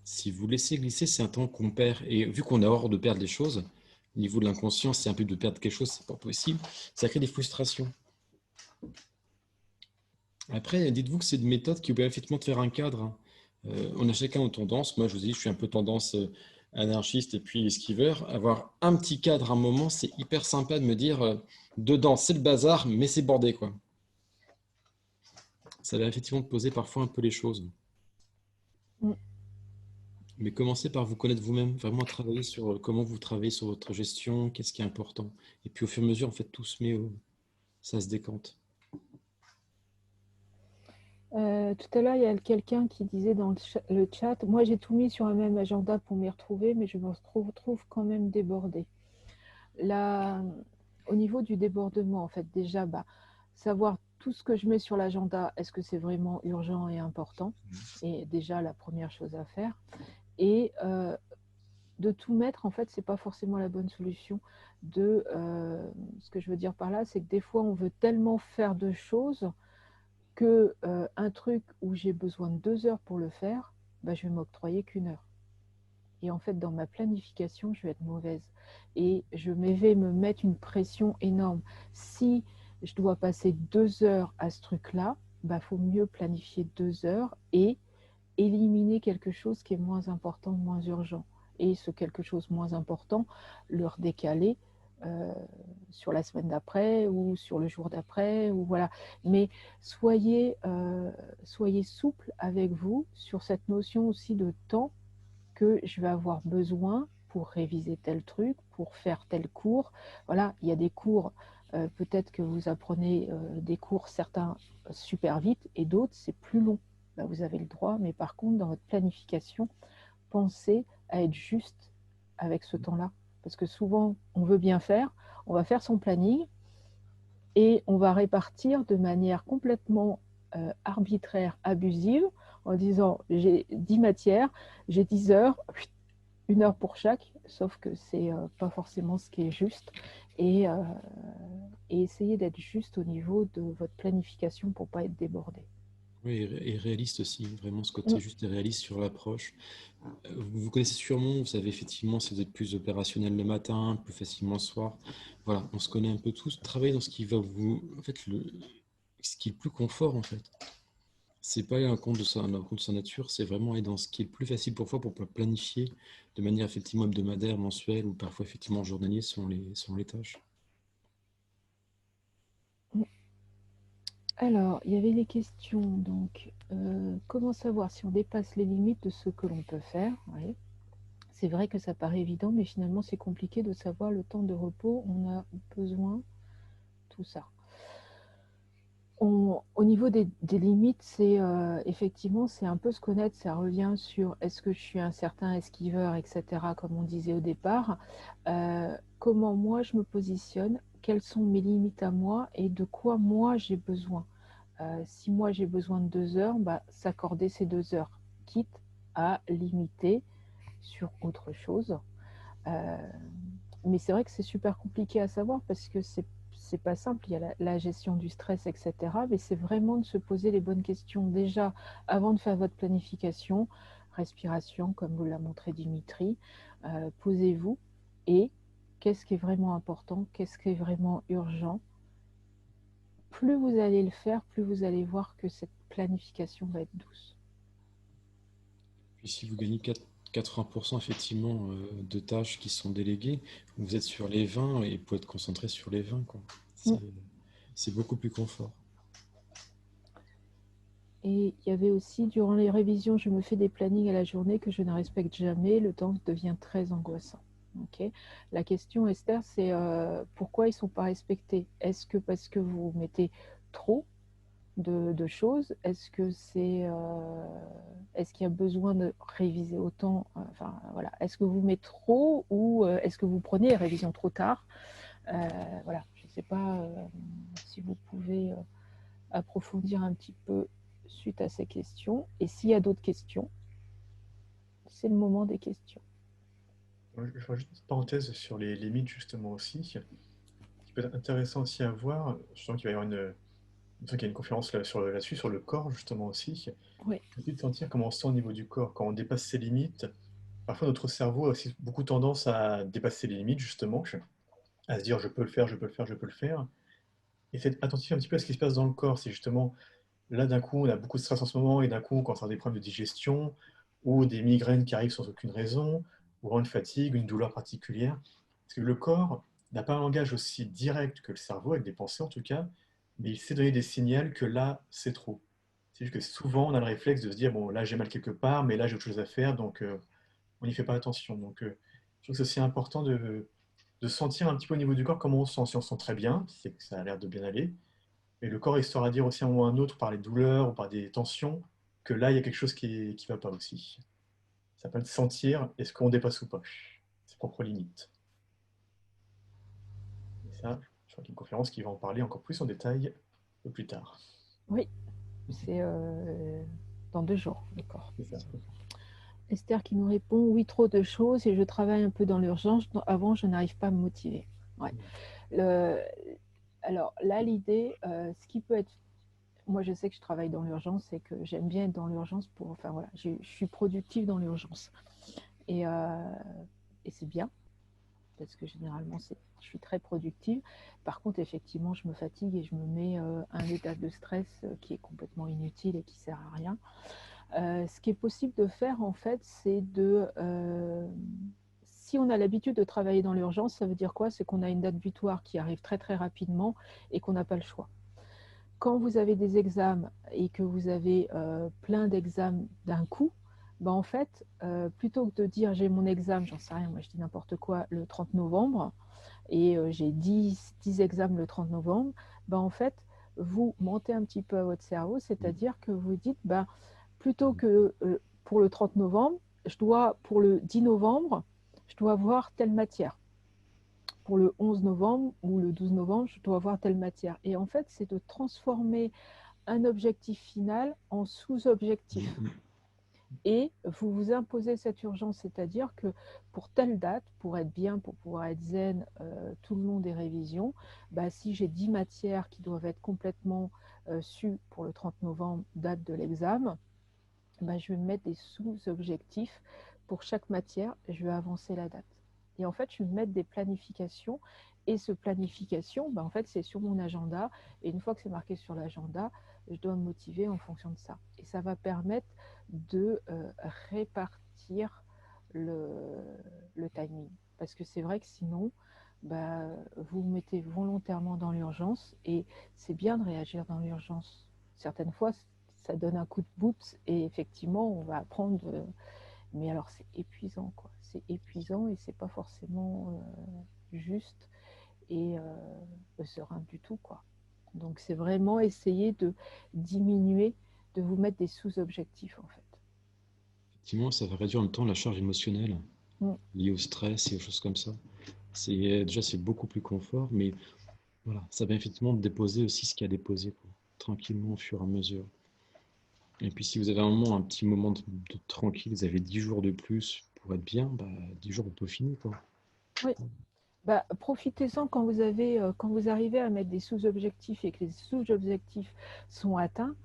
Si vous laissez glisser, c'est un temps qu'on perd. Et vu qu'on a hors de perdre les choses, au niveau de l'inconscient, c'est un peu de perdre quelque chose, c'est pas possible. Ça crée des frustrations. Après, dites-vous que c'est une méthode qui permet effectivement de faire un cadre, hein. On a chacun nos tendances. Moi, je vous ai dit, je suis un peu tendance anarchiste et puis esquiveur. Avoir un petit cadre à un moment, c'est hyper sympa de me dire, dedans, c'est le bazar, mais c'est bordé, quoi. Ça va effectivement poser parfois un peu les choses. Mm. Mais commencez par vous connaître vous-même, vraiment travailler sur comment vous travaillez sur votre gestion, qu'est-ce qui est important. Et puis au fur et à mesure, en fait, tout se met ça se décante. Tout à l'heure, il y a quelqu'un qui disait dans le chat, moi j'ai tout mis sur un même agenda pour m'y retrouver, mais je me retrouve quand même débordée. Là, au niveau du débordement, en fait, déjà, savoir tout ce que je mets sur l'agenda, est-ce que c'est vraiment urgent et important? Et déjà, la première chose à faire. Et de tout mettre, en fait, c'est pas forcément la bonne solution. Ce que je veux dire par là, c'est que des fois, on veut tellement faire de choses que un truc où j'ai besoin de 2 heures pour le faire, je vais m'octroyer qu'1 heure. Et en fait, dans ma planification, je vais être mauvaise. Et je vais me mettre une pression énorme. Si je dois passer 2 heures à ce truc-là, faut mieux planifier 2 heures et éliminer quelque chose qui est moins important, moins urgent. Et ce quelque chose moins important, le redécaler sur la semaine d'après ou sur le jour d'après. Ou voilà. Mais soyez souple avec vous sur cette notion aussi de temps que je vais avoir besoin pour réviser tel truc, pour faire tel cours. Voilà, il y a des cours, peut-être que vous apprenez des cours, certains super vite, et d'autres, c'est plus long. Vous avez le droit, mais par contre, dans votre planification, pensez à être juste avec ce temps-là. Parce que souvent, on veut bien faire, on va faire son planning, et on va répartir de manière complètement arbitraire, abusive, en disant j'ai 10 matières, j'ai 10 heures, 1 heure pour chaque, sauf que c'est pas forcément ce qui est juste. Et, et essayez d'être juste au niveau de votre planification pour ne pas être débordé. Oui, et réaliste aussi, vraiment ce côté juste et réaliste sur l'approche. Vous connaissez sûrement, vous savez effectivement si vous êtes plus opérationnel le matin, plus facilement le soir. Voilà, on se connaît un peu tous. Travaillez dans ce qui va vous, en fait, ce qui est le plus confort en fait. C'est pas aller à l'encontre de sa nature, c'est vraiment aller dans ce qui est le plus facile pour vous pour planifier de manière effectivement hebdomadaire, mensuelle ou parfois effectivement journalier selon les tâches. Alors, il y avait les questions. Donc, comment savoir si on dépasse les limites de ce que l'on peut faire? Oui. C'est vrai que ça paraît évident, mais finalement, c'est compliqué de savoir le temps de repos. On a besoin, tout ça. Au niveau des limites, c'est effectivement, c'est un peu se connaître. Ça revient sur est-ce que je suis un certain esquiveur, etc., comme on disait au départ. Comment moi je me positionne, quelles sont mes limites à moi et de quoi moi j'ai besoin. Si moi j'ai besoin de 2 heures, s'accorder ces 2 heures, quitte à limiter sur autre chose. Mais c'est vrai que c'est super compliqué à savoir parce que c'est pas simple. Il y a la gestion du stress, etc. Mais c'est vraiment de se poser les bonnes questions déjà avant de faire votre planification, respiration, comme vous l'a montré Dimitri. Posez-vous et qu'est-ce qui est vraiment important, qu'est-ce qui est vraiment urgent. Plus vous allez le faire, plus vous allez voir que cette planification va être douce. Puis si vous gagnez 80% effectivement de tâches qui sont déléguées, vous êtes sur les 20 et vous pouvez être concentré sur les 20, quoi. C'est beaucoup plus confort. Et il y avait aussi, durant les révisions, je me fais des plannings à la journée que je ne respecte jamais. Le temps devient très angoissant. Okay. La question, Esther, c'est pourquoi ils ne sont pas respectés? Est-ce que parce que vous mettez trop de choses? Est-ce que est-ce qu'il y a besoin de réviser autant? Enfin, voilà. Est-ce que vous mettez trop ou est-ce que vous prenez les révisions trop tard? Voilà. Je ne sais pas si vous pouvez approfondir un petit peu suite à ces questions. Et s'il y a d'autres questions, c'est le moment des questions. Je ferai juste une petite parenthèse sur les limites justement aussi. Ce qui peut être intéressant aussi à voir, je sens qu'il va y avoir qu'il y a une conférence là-dessus, sur le corps justement aussi. Oui. Essayer de sentir comment on se sent au niveau du corps. Quand on dépasse ses limites, parfois notre cerveau a aussi beaucoup tendance à dépasser les limites justement, à se dire je peux le faire, je peux le faire, je peux le faire. Et faites attentif un petit peu à ce qui se passe dans le corps. C'est justement là, d'un coup, on a beaucoup de stress en ce moment, et d'un coup, quand on a des problèmes de digestion, ou des migraines qui arrivent sans aucune raison, ou une fatigue, une douleur particulière. Parce que le corps n'a pas un langage aussi direct que le cerveau, avec des pensées en tout cas, mais il sait donner des signaux que là, c'est trop. C'est juste que souvent, on a le réflexe de se dire, bon, là, j'ai mal quelque part, mais là, j'ai autre chose à faire, donc on n'y fait pas attention. Donc, je trouve que c'est aussi important de sentir un petit peu au niveau du corps comment on se sent. Si on se sent très bien, c'est que ça a l'air de bien aller. Et le corps, il saura dire aussi à un moment ou à un autre, par les douleurs ou par des tensions, que là, il y a quelque chose qui ne va pas aussi. Ça peut sentir, est-ce qu'on dépasse ou pas ses propres limites. Et ça, je crois qu'il y a une conférence qui va en parler encore plus en détail un peu plus tard. Oui, c'est dans 2 jours, d'accord. C'est ça. Esther qui nous répond, oui, trop de choses et je travaille un peu dans l'urgence. Avant, je n'arrive pas à me motiver. Ouais. Alors là, l'idée, ce qui peut être... Moi, je sais que je travaille dans l'urgence et que j'aime bien être dans l'urgence pour... Enfin voilà, je suis productive dans l'urgence. Et c'est bien, parce que généralement, je suis très productive. Par contre, effectivement, je me fatigue et je me mets un état de stress qui est complètement inutile et qui ne sert à rien. Ce qui est possible de faire, en fait, c'est de... si on a l'habitude de travailler dans l'urgence, ça veut dire quoi? C'est qu'on a une date butoir qui arrive très très rapidement et qu'on n'a pas le choix. Quand vous avez des examens et que vous avez plein d'examens d'un coup, ben en fait, plutôt que de dire j'ai mon examen, j'en sais rien, moi je dis n'importe quoi, le 30 novembre, et j'ai 10 examens le 30 novembre, ben en fait, vous mentez un petit peu à votre cerveau, c'est-à-dire que vous dites, ben, plutôt que pour le 30 novembre, pour le 10 novembre, je dois voir telle matière. Pour le 11 novembre ou le 12 novembre, je dois avoir telle matière. Et en fait, c'est de transformer un objectif final en sous-objectif. Et vous vous imposez cette urgence, c'est-à-dire que pour telle date, pour être bien, pour pouvoir être zen tout le long des révisions, bah, si j'ai 10 matières qui doivent être complètement sues pour le 30 novembre, date de l'examen, bah, je vais me mettre des sous-objectifs pour chaque matière, je vais avancer la date. Et en fait, je vais me mettre des planifications. Et ce planification, bah, en fait, c'est sur mon agenda. Et une fois que c'est marqué sur l'agenda, je dois me motiver en fonction de ça. Et ça va permettre de répartir le timing. Parce que c'est vrai que sinon, bah, vous vous mettez volontairement dans l'urgence. Et c'est bien de réagir dans l'urgence. Certaines fois, ça donne un coup de boops et effectivement, on va apprendre. Mais alors, c'est épuisant, quoi. C'est épuisant et c'est pas forcément juste et serein du tout, quoi. Donc, c'est vraiment essayer de diminuer, de vous mettre des sous-objectifs, en fait. Effectivement, ça va réduire en même temps la charge émotionnelle liée au stress et aux choses comme ça. Déjà, c'est beaucoup plus confort, mais voilà, ça va effectivement déposer aussi ce qu'il y a à déposer, quoi, tranquillement au fur et à mesure. Et puis si vous avez un petit moment de tranquille, vous avez 10 jours de plus pour être bien, bah, 10 jours on peut finir, quoi. Oui. Bah, profitez-en quand vous arrivez à mettre des sous-objectifs et que les sous-objectifs sont atteints.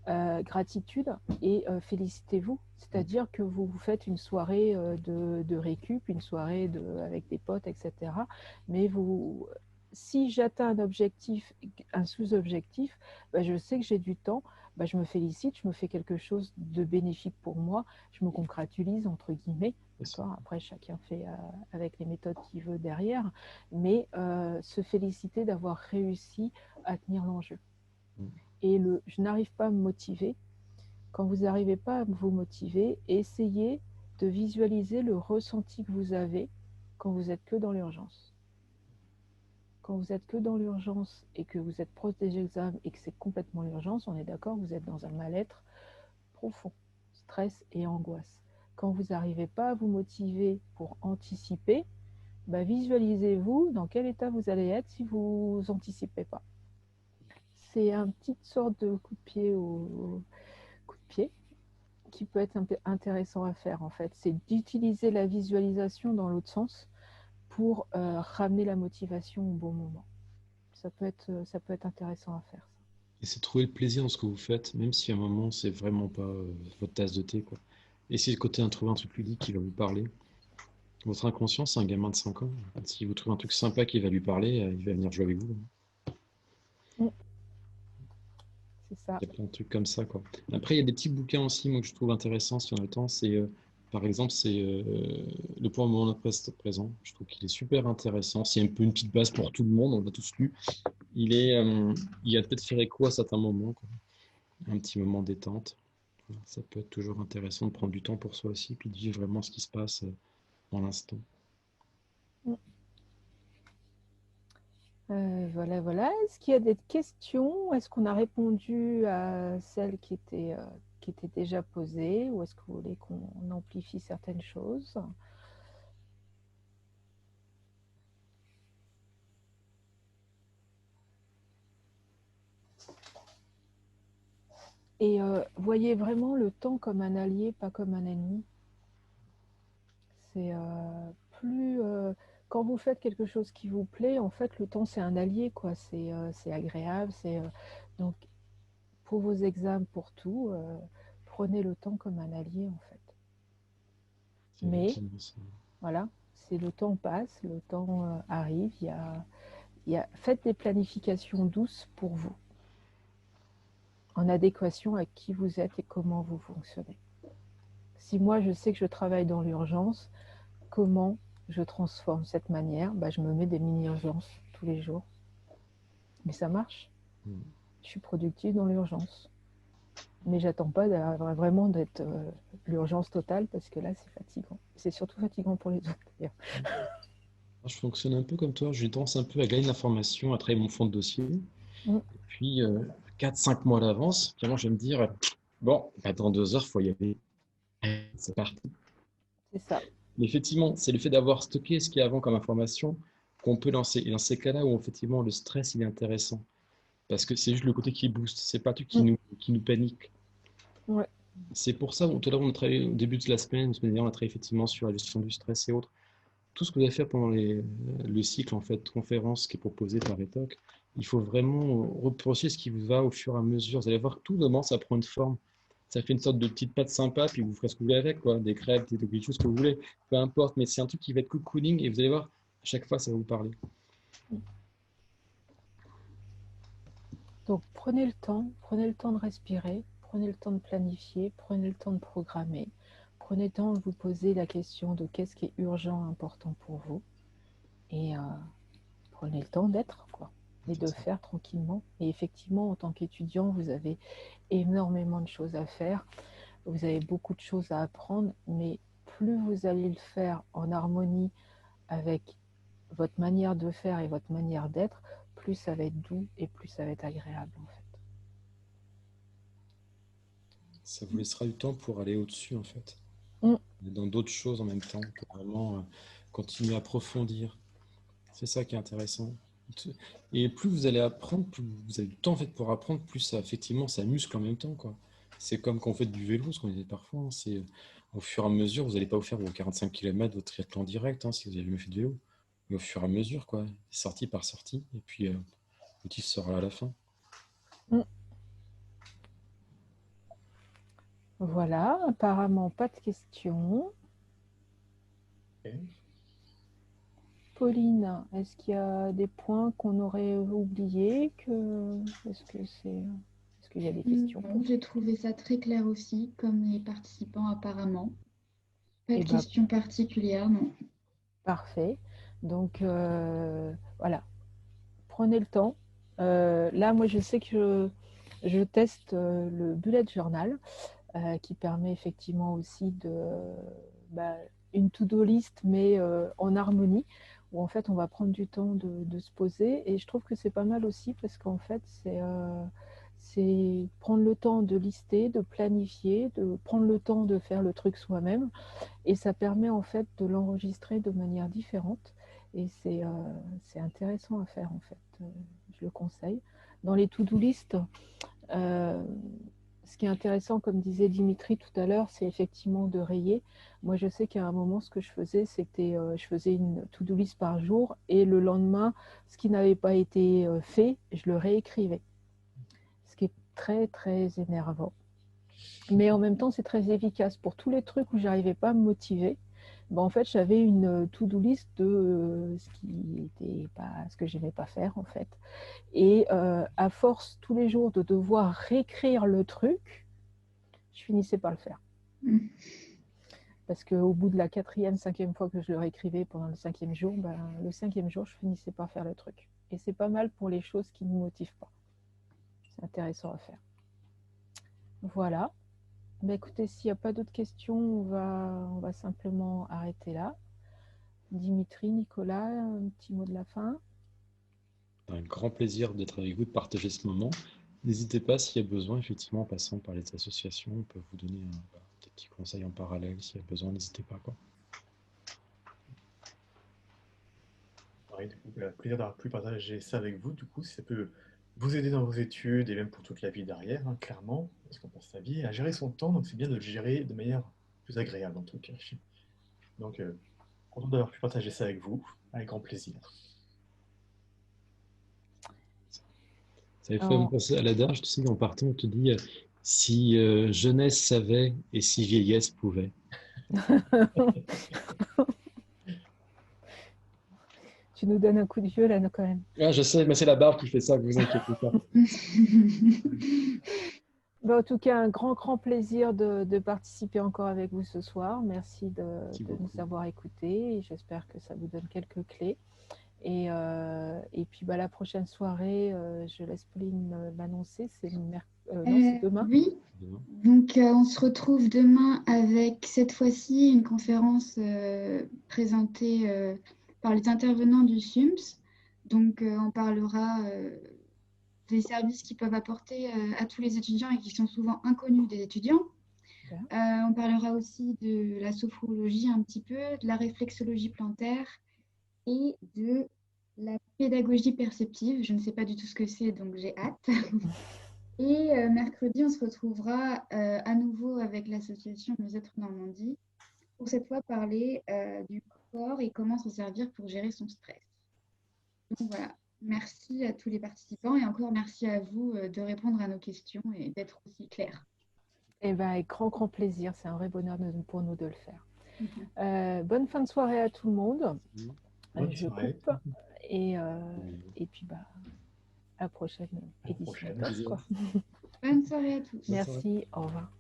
Gratitude et félicitez-vous. C'est-à-dire que vous faites une soirée de récup, une soirée avec des potes, etc. Mais si j'atteins un objectif, un sous-objectif, bah, je sais que j'ai du temps, bah, je me félicite, je me fais quelque chose de bénéfique pour moi, je me congratulise, entre guillemets. Après, chacun fait avec les méthodes qu'il veut derrière, mais se féliciter d'avoir réussi à tenir l'enjeu. Et je n'arrive pas à me motiver. Quand vous n'arrivez pas à vous motiver, essayez de visualiser le ressenti que vous avez quand vous êtes que dans l'urgence. Quand vous êtes que dans l'urgence et que vous êtes proche des examens et que c'est complètement l'urgence, on est d'accord, vous êtes dans un mal-être profond, stress et angoisse. Quand vous n'arrivez pas à vous motiver pour anticiper, bah visualisez-vous dans quel état vous allez être si vous n'anticipez pas. C'est une petite sorte de coup de pied qui peut être un peu intéressant à faire en fait. C'est d'utiliser la visualisation dans l'autre sens pour ramener la motivation au bon moment. Ça peut être intéressant à faire. Ça. Et c'est trouver le plaisir dans ce que vous faites, même si à un moment c'est vraiment pas votre tasse de thé, quoi. Essayez de trouver un truc ludique qui va vous parler. Votre inconscient, c'est un gamin de 5 ans. Si vous trouvez un truc sympa qui va lui parler, il va venir jouer avec vous. c'est ça. Il y a plein de trucs comme ça, quoi. Après, il y a des petits bouquins aussi, moi, que je trouve intéressants si on a le temps. C'est, par exemple, c'est Le point au moment présent. Je trouve qu'il est super intéressant. C'est un peu une petite base pour tout le monde, on l'a tous lu. Il a peut-être fait écho à certains moments, quoi. Un petit moment détente. Voilà, ça peut être toujours intéressant de prendre du temps pour soi aussi, puis de vivre vraiment ce qui se passe dans l'instant. Voilà, voilà. Est-ce qu'il y a des questions? Est-ce qu'on a répondu à celles qui étaient déjà posées, ou est-ce que vous voulez qu'on amplifie certaines choses? Et voyez vraiment le temps comme un allié, pas comme un ennemi. C'est quand vous faites quelque chose qui vous plaît, en fait, le temps, c'est un allié, quoi. C'est agréable. Donc, pour vos examens, pour tout, prenez le temps comme un allié, en fait. Mais, voilà, le temps passe, le temps arrive. Faites des planifications douces pour vous, en adéquation avec qui vous êtes et comment vous fonctionnez. Si moi, je sais que je travaille dans l'urgence, comment je transforme cette manière? Je me mets des mini-urgences tous les jours. Mais ça marche. Je suis productive dans l'urgence. Mais j'attends pas vraiment d'être l'urgence totale, parce que là, c'est fatigant. C'est surtout fatigant pour les autres, d'ailleurs. Je fonctionne un peu comme toi. J'ai tendance un peu à gagner l'information, à travailler mon fond de dossier. Et puis, 4-5 mois à l'avance, finalement, je vais me dire, bon, dans 2 heures, il faut y aller. C'est parti. C'est ça. Mais effectivement, c'est le fait d'avoir stocké ce qu'il y a avant comme information qu'on peut lancer. Et dans ces cas-là où, effectivement, le stress, il est intéressant. Parce que c'est juste le côté qui booste. C'est pas tout qui nous panique. Ouais. C'est pour ça, tout à l'heure, on a travaillé au début de la semaine, on a travaillé effectivement sur la gestion du stress et autres. Tout ce que vous avez fait pendant le cycle en fait, de conférence qui est proposé par ETOC, il faut vraiment reprocher ce qui vous va au fur et à mesure. Vous allez voir, tout moment, ça prend une forme. Ça fait une sorte de petite pâte sympa, puis vous ferez ce que vous voulez avec, quoi. Des crêpes, quelque chose que vous voulez. Peu importe, mais c'est un truc qui va être cocooning et vous allez voir, à chaque fois, ça va vous parler. Donc, prenez le temps de respirer, prenez le temps de planifier, prenez le temps de programmer, prenez le temps de vous poser la question de qu'est-ce qui est urgent, important pour vous, et prenez le temps d'être, quoi, et de faire tranquillement. Et effectivement, en tant qu'étudiant, vous avez énormément de choses à faire, vous avez beaucoup de choses à apprendre, mais plus vous allez le faire en harmonie avec votre manière de faire et votre manière d'être, plus ça va être doux et plus ça va être agréable, en fait. Ça vous laissera du temps pour aller au-dessus, en fait. Dans d'autres choses en même temps, pour vraiment continuer à approfondir. C'est ça qui est intéressant. Et plus vous allez apprendre, plus vous avez du temps en fait, pour apprendre, plus ça, effectivement, ça muscle en même temps, quoi. C'est comme quand vous faites du vélo, ce qu'on disait parfois. C'est au fur et à mesure, vous n'allez pas vous faire vos 45 km, votre triathlon direct, si vous n'avez jamais fait de vélo. Mais au fur et à mesure, quoi, sortie par sortie. Et puis, l'outil sera à la fin. Voilà, apparemment pas de questions. Pauline, est-ce qu'il y a des points qu'on aurait oubliés? Est-ce qu'il y a des questions? Non, j'ai trouvé ça très clair aussi, comme les participants apparemment. Pas de questions particulières, non. Parfait. Donc, voilà. Prenez le temps. Là, moi, je sais que je teste le bullet journal, qui permet effectivement aussi une to-do list, mais en harmonie, où en fait on va prendre du temps de se poser. Et je trouve que c'est pas mal aussi, parce qu'en fait c'est prendre le temps de lister, de planifier, de prendre le temps de faire le truc soi-même, et ça permet en fait de l'enregistrer de manière différente. Et c'est intéressant à faire, en fait. Je le conseille. Dans les to-do list, ce qui est intéressant, comme disait Dimitri tout à l'heure, c'est effectivement de rayer. Moi, je sais qu'à un moment, ce que je faisais, c'était je faisais une to-do list par jour, et le lendemain, ce qui n'avait pas été fait, je le réécrivais. Ce qui est très, très énervant. Mais en même temps, c'est très efficace. Pour tous les trucs où je n'arrivais pas à me motiver, En fait, j'avais une to-do list de ce que j'aimais pas faire, en fait. Et à force, tous les jours, de devoir réécrire le truc, je finissais par le faire. Parce qu'au bout de la 4e, 5e fois que je le réécrivais pendant le 5e jour, le 5e jour, je finissais par faire le truc. Et c'est pas mal pour les choses qui ne nous motivent pas. C'est intéressant à faire. Voilà. Écoutez, s'il n'y a pas d'autres questions, on va simplement arrêter là. Dimitri, Nicolas, un petit mot de la fin. Un grand plaisir d'être avec vous, de partager ce moment. N'hésitez pas, s'il y a besoin, effectivement, en passant par les associations, on peut vous donner des petits conseils en parallèle. S'il y a besoin, n'hésitez pas, quoi. Ouais, du coup, plaisir d'avoir pu partager ça avec vous. Du coup, ça peut vous aider dans vos études et même pour toute la vie derrière, hein, clairement, parce qu'on passe sa vie à gérer son temps, donc c'est bien de le gérer de manière plus agréable en tout cas. Donc, content d'avoir pu partager ça avec vous, avec grand plaisir. Ça fait me penser à l'adage, tu sais, en partant, on te dit si jeunesse savait et si vieillesse pouvait. Tu nous donnes un coup de vieux là, quand même. Ah, je sais, mais c'est la barbe qui fait ça, vous inquiétez pas. En tout cas, un grand plaisir de participer encore avec vous ce soir. Merci de nous avoir écoutés et j'espère que ça vous donne quelques clés. Et puis la prochaine soirée, je laisse Pauline m'annoncer, c'est demain. Oui, donc on se retrouve demain avec cette fois-ci une conférence présentée par les intervenants du SUMS. Donc on parlera des services qu'ils peuvent apporter à tous les étudiants et qui sont souvent inconnus des étudiants. On parlera aussi de la sophrologie un petit peu, de la réflexologie plantaire et de la pédagogie perceptive. Je ne sais pas du tout ce que c'est, donc j'ai hâte. Et mercredi, on se retrouvera à nouveau avec l'association Mieux-être Normandie pour cette fois parler du corps et comment s'en servir pour gérer son stress. Donc voilà, merci à tous les participants et encore merci à vous de répondre à nos questions et d'être aussi clairs. Avec grand plaisir, c'est un vrai bonheur pour nous de le faire. Bonne fin de soirée à tout le monde. Bonne je soirée. Coupe et puis à la prochaine édition. Bonne soirée à tous. Merci, au revoir.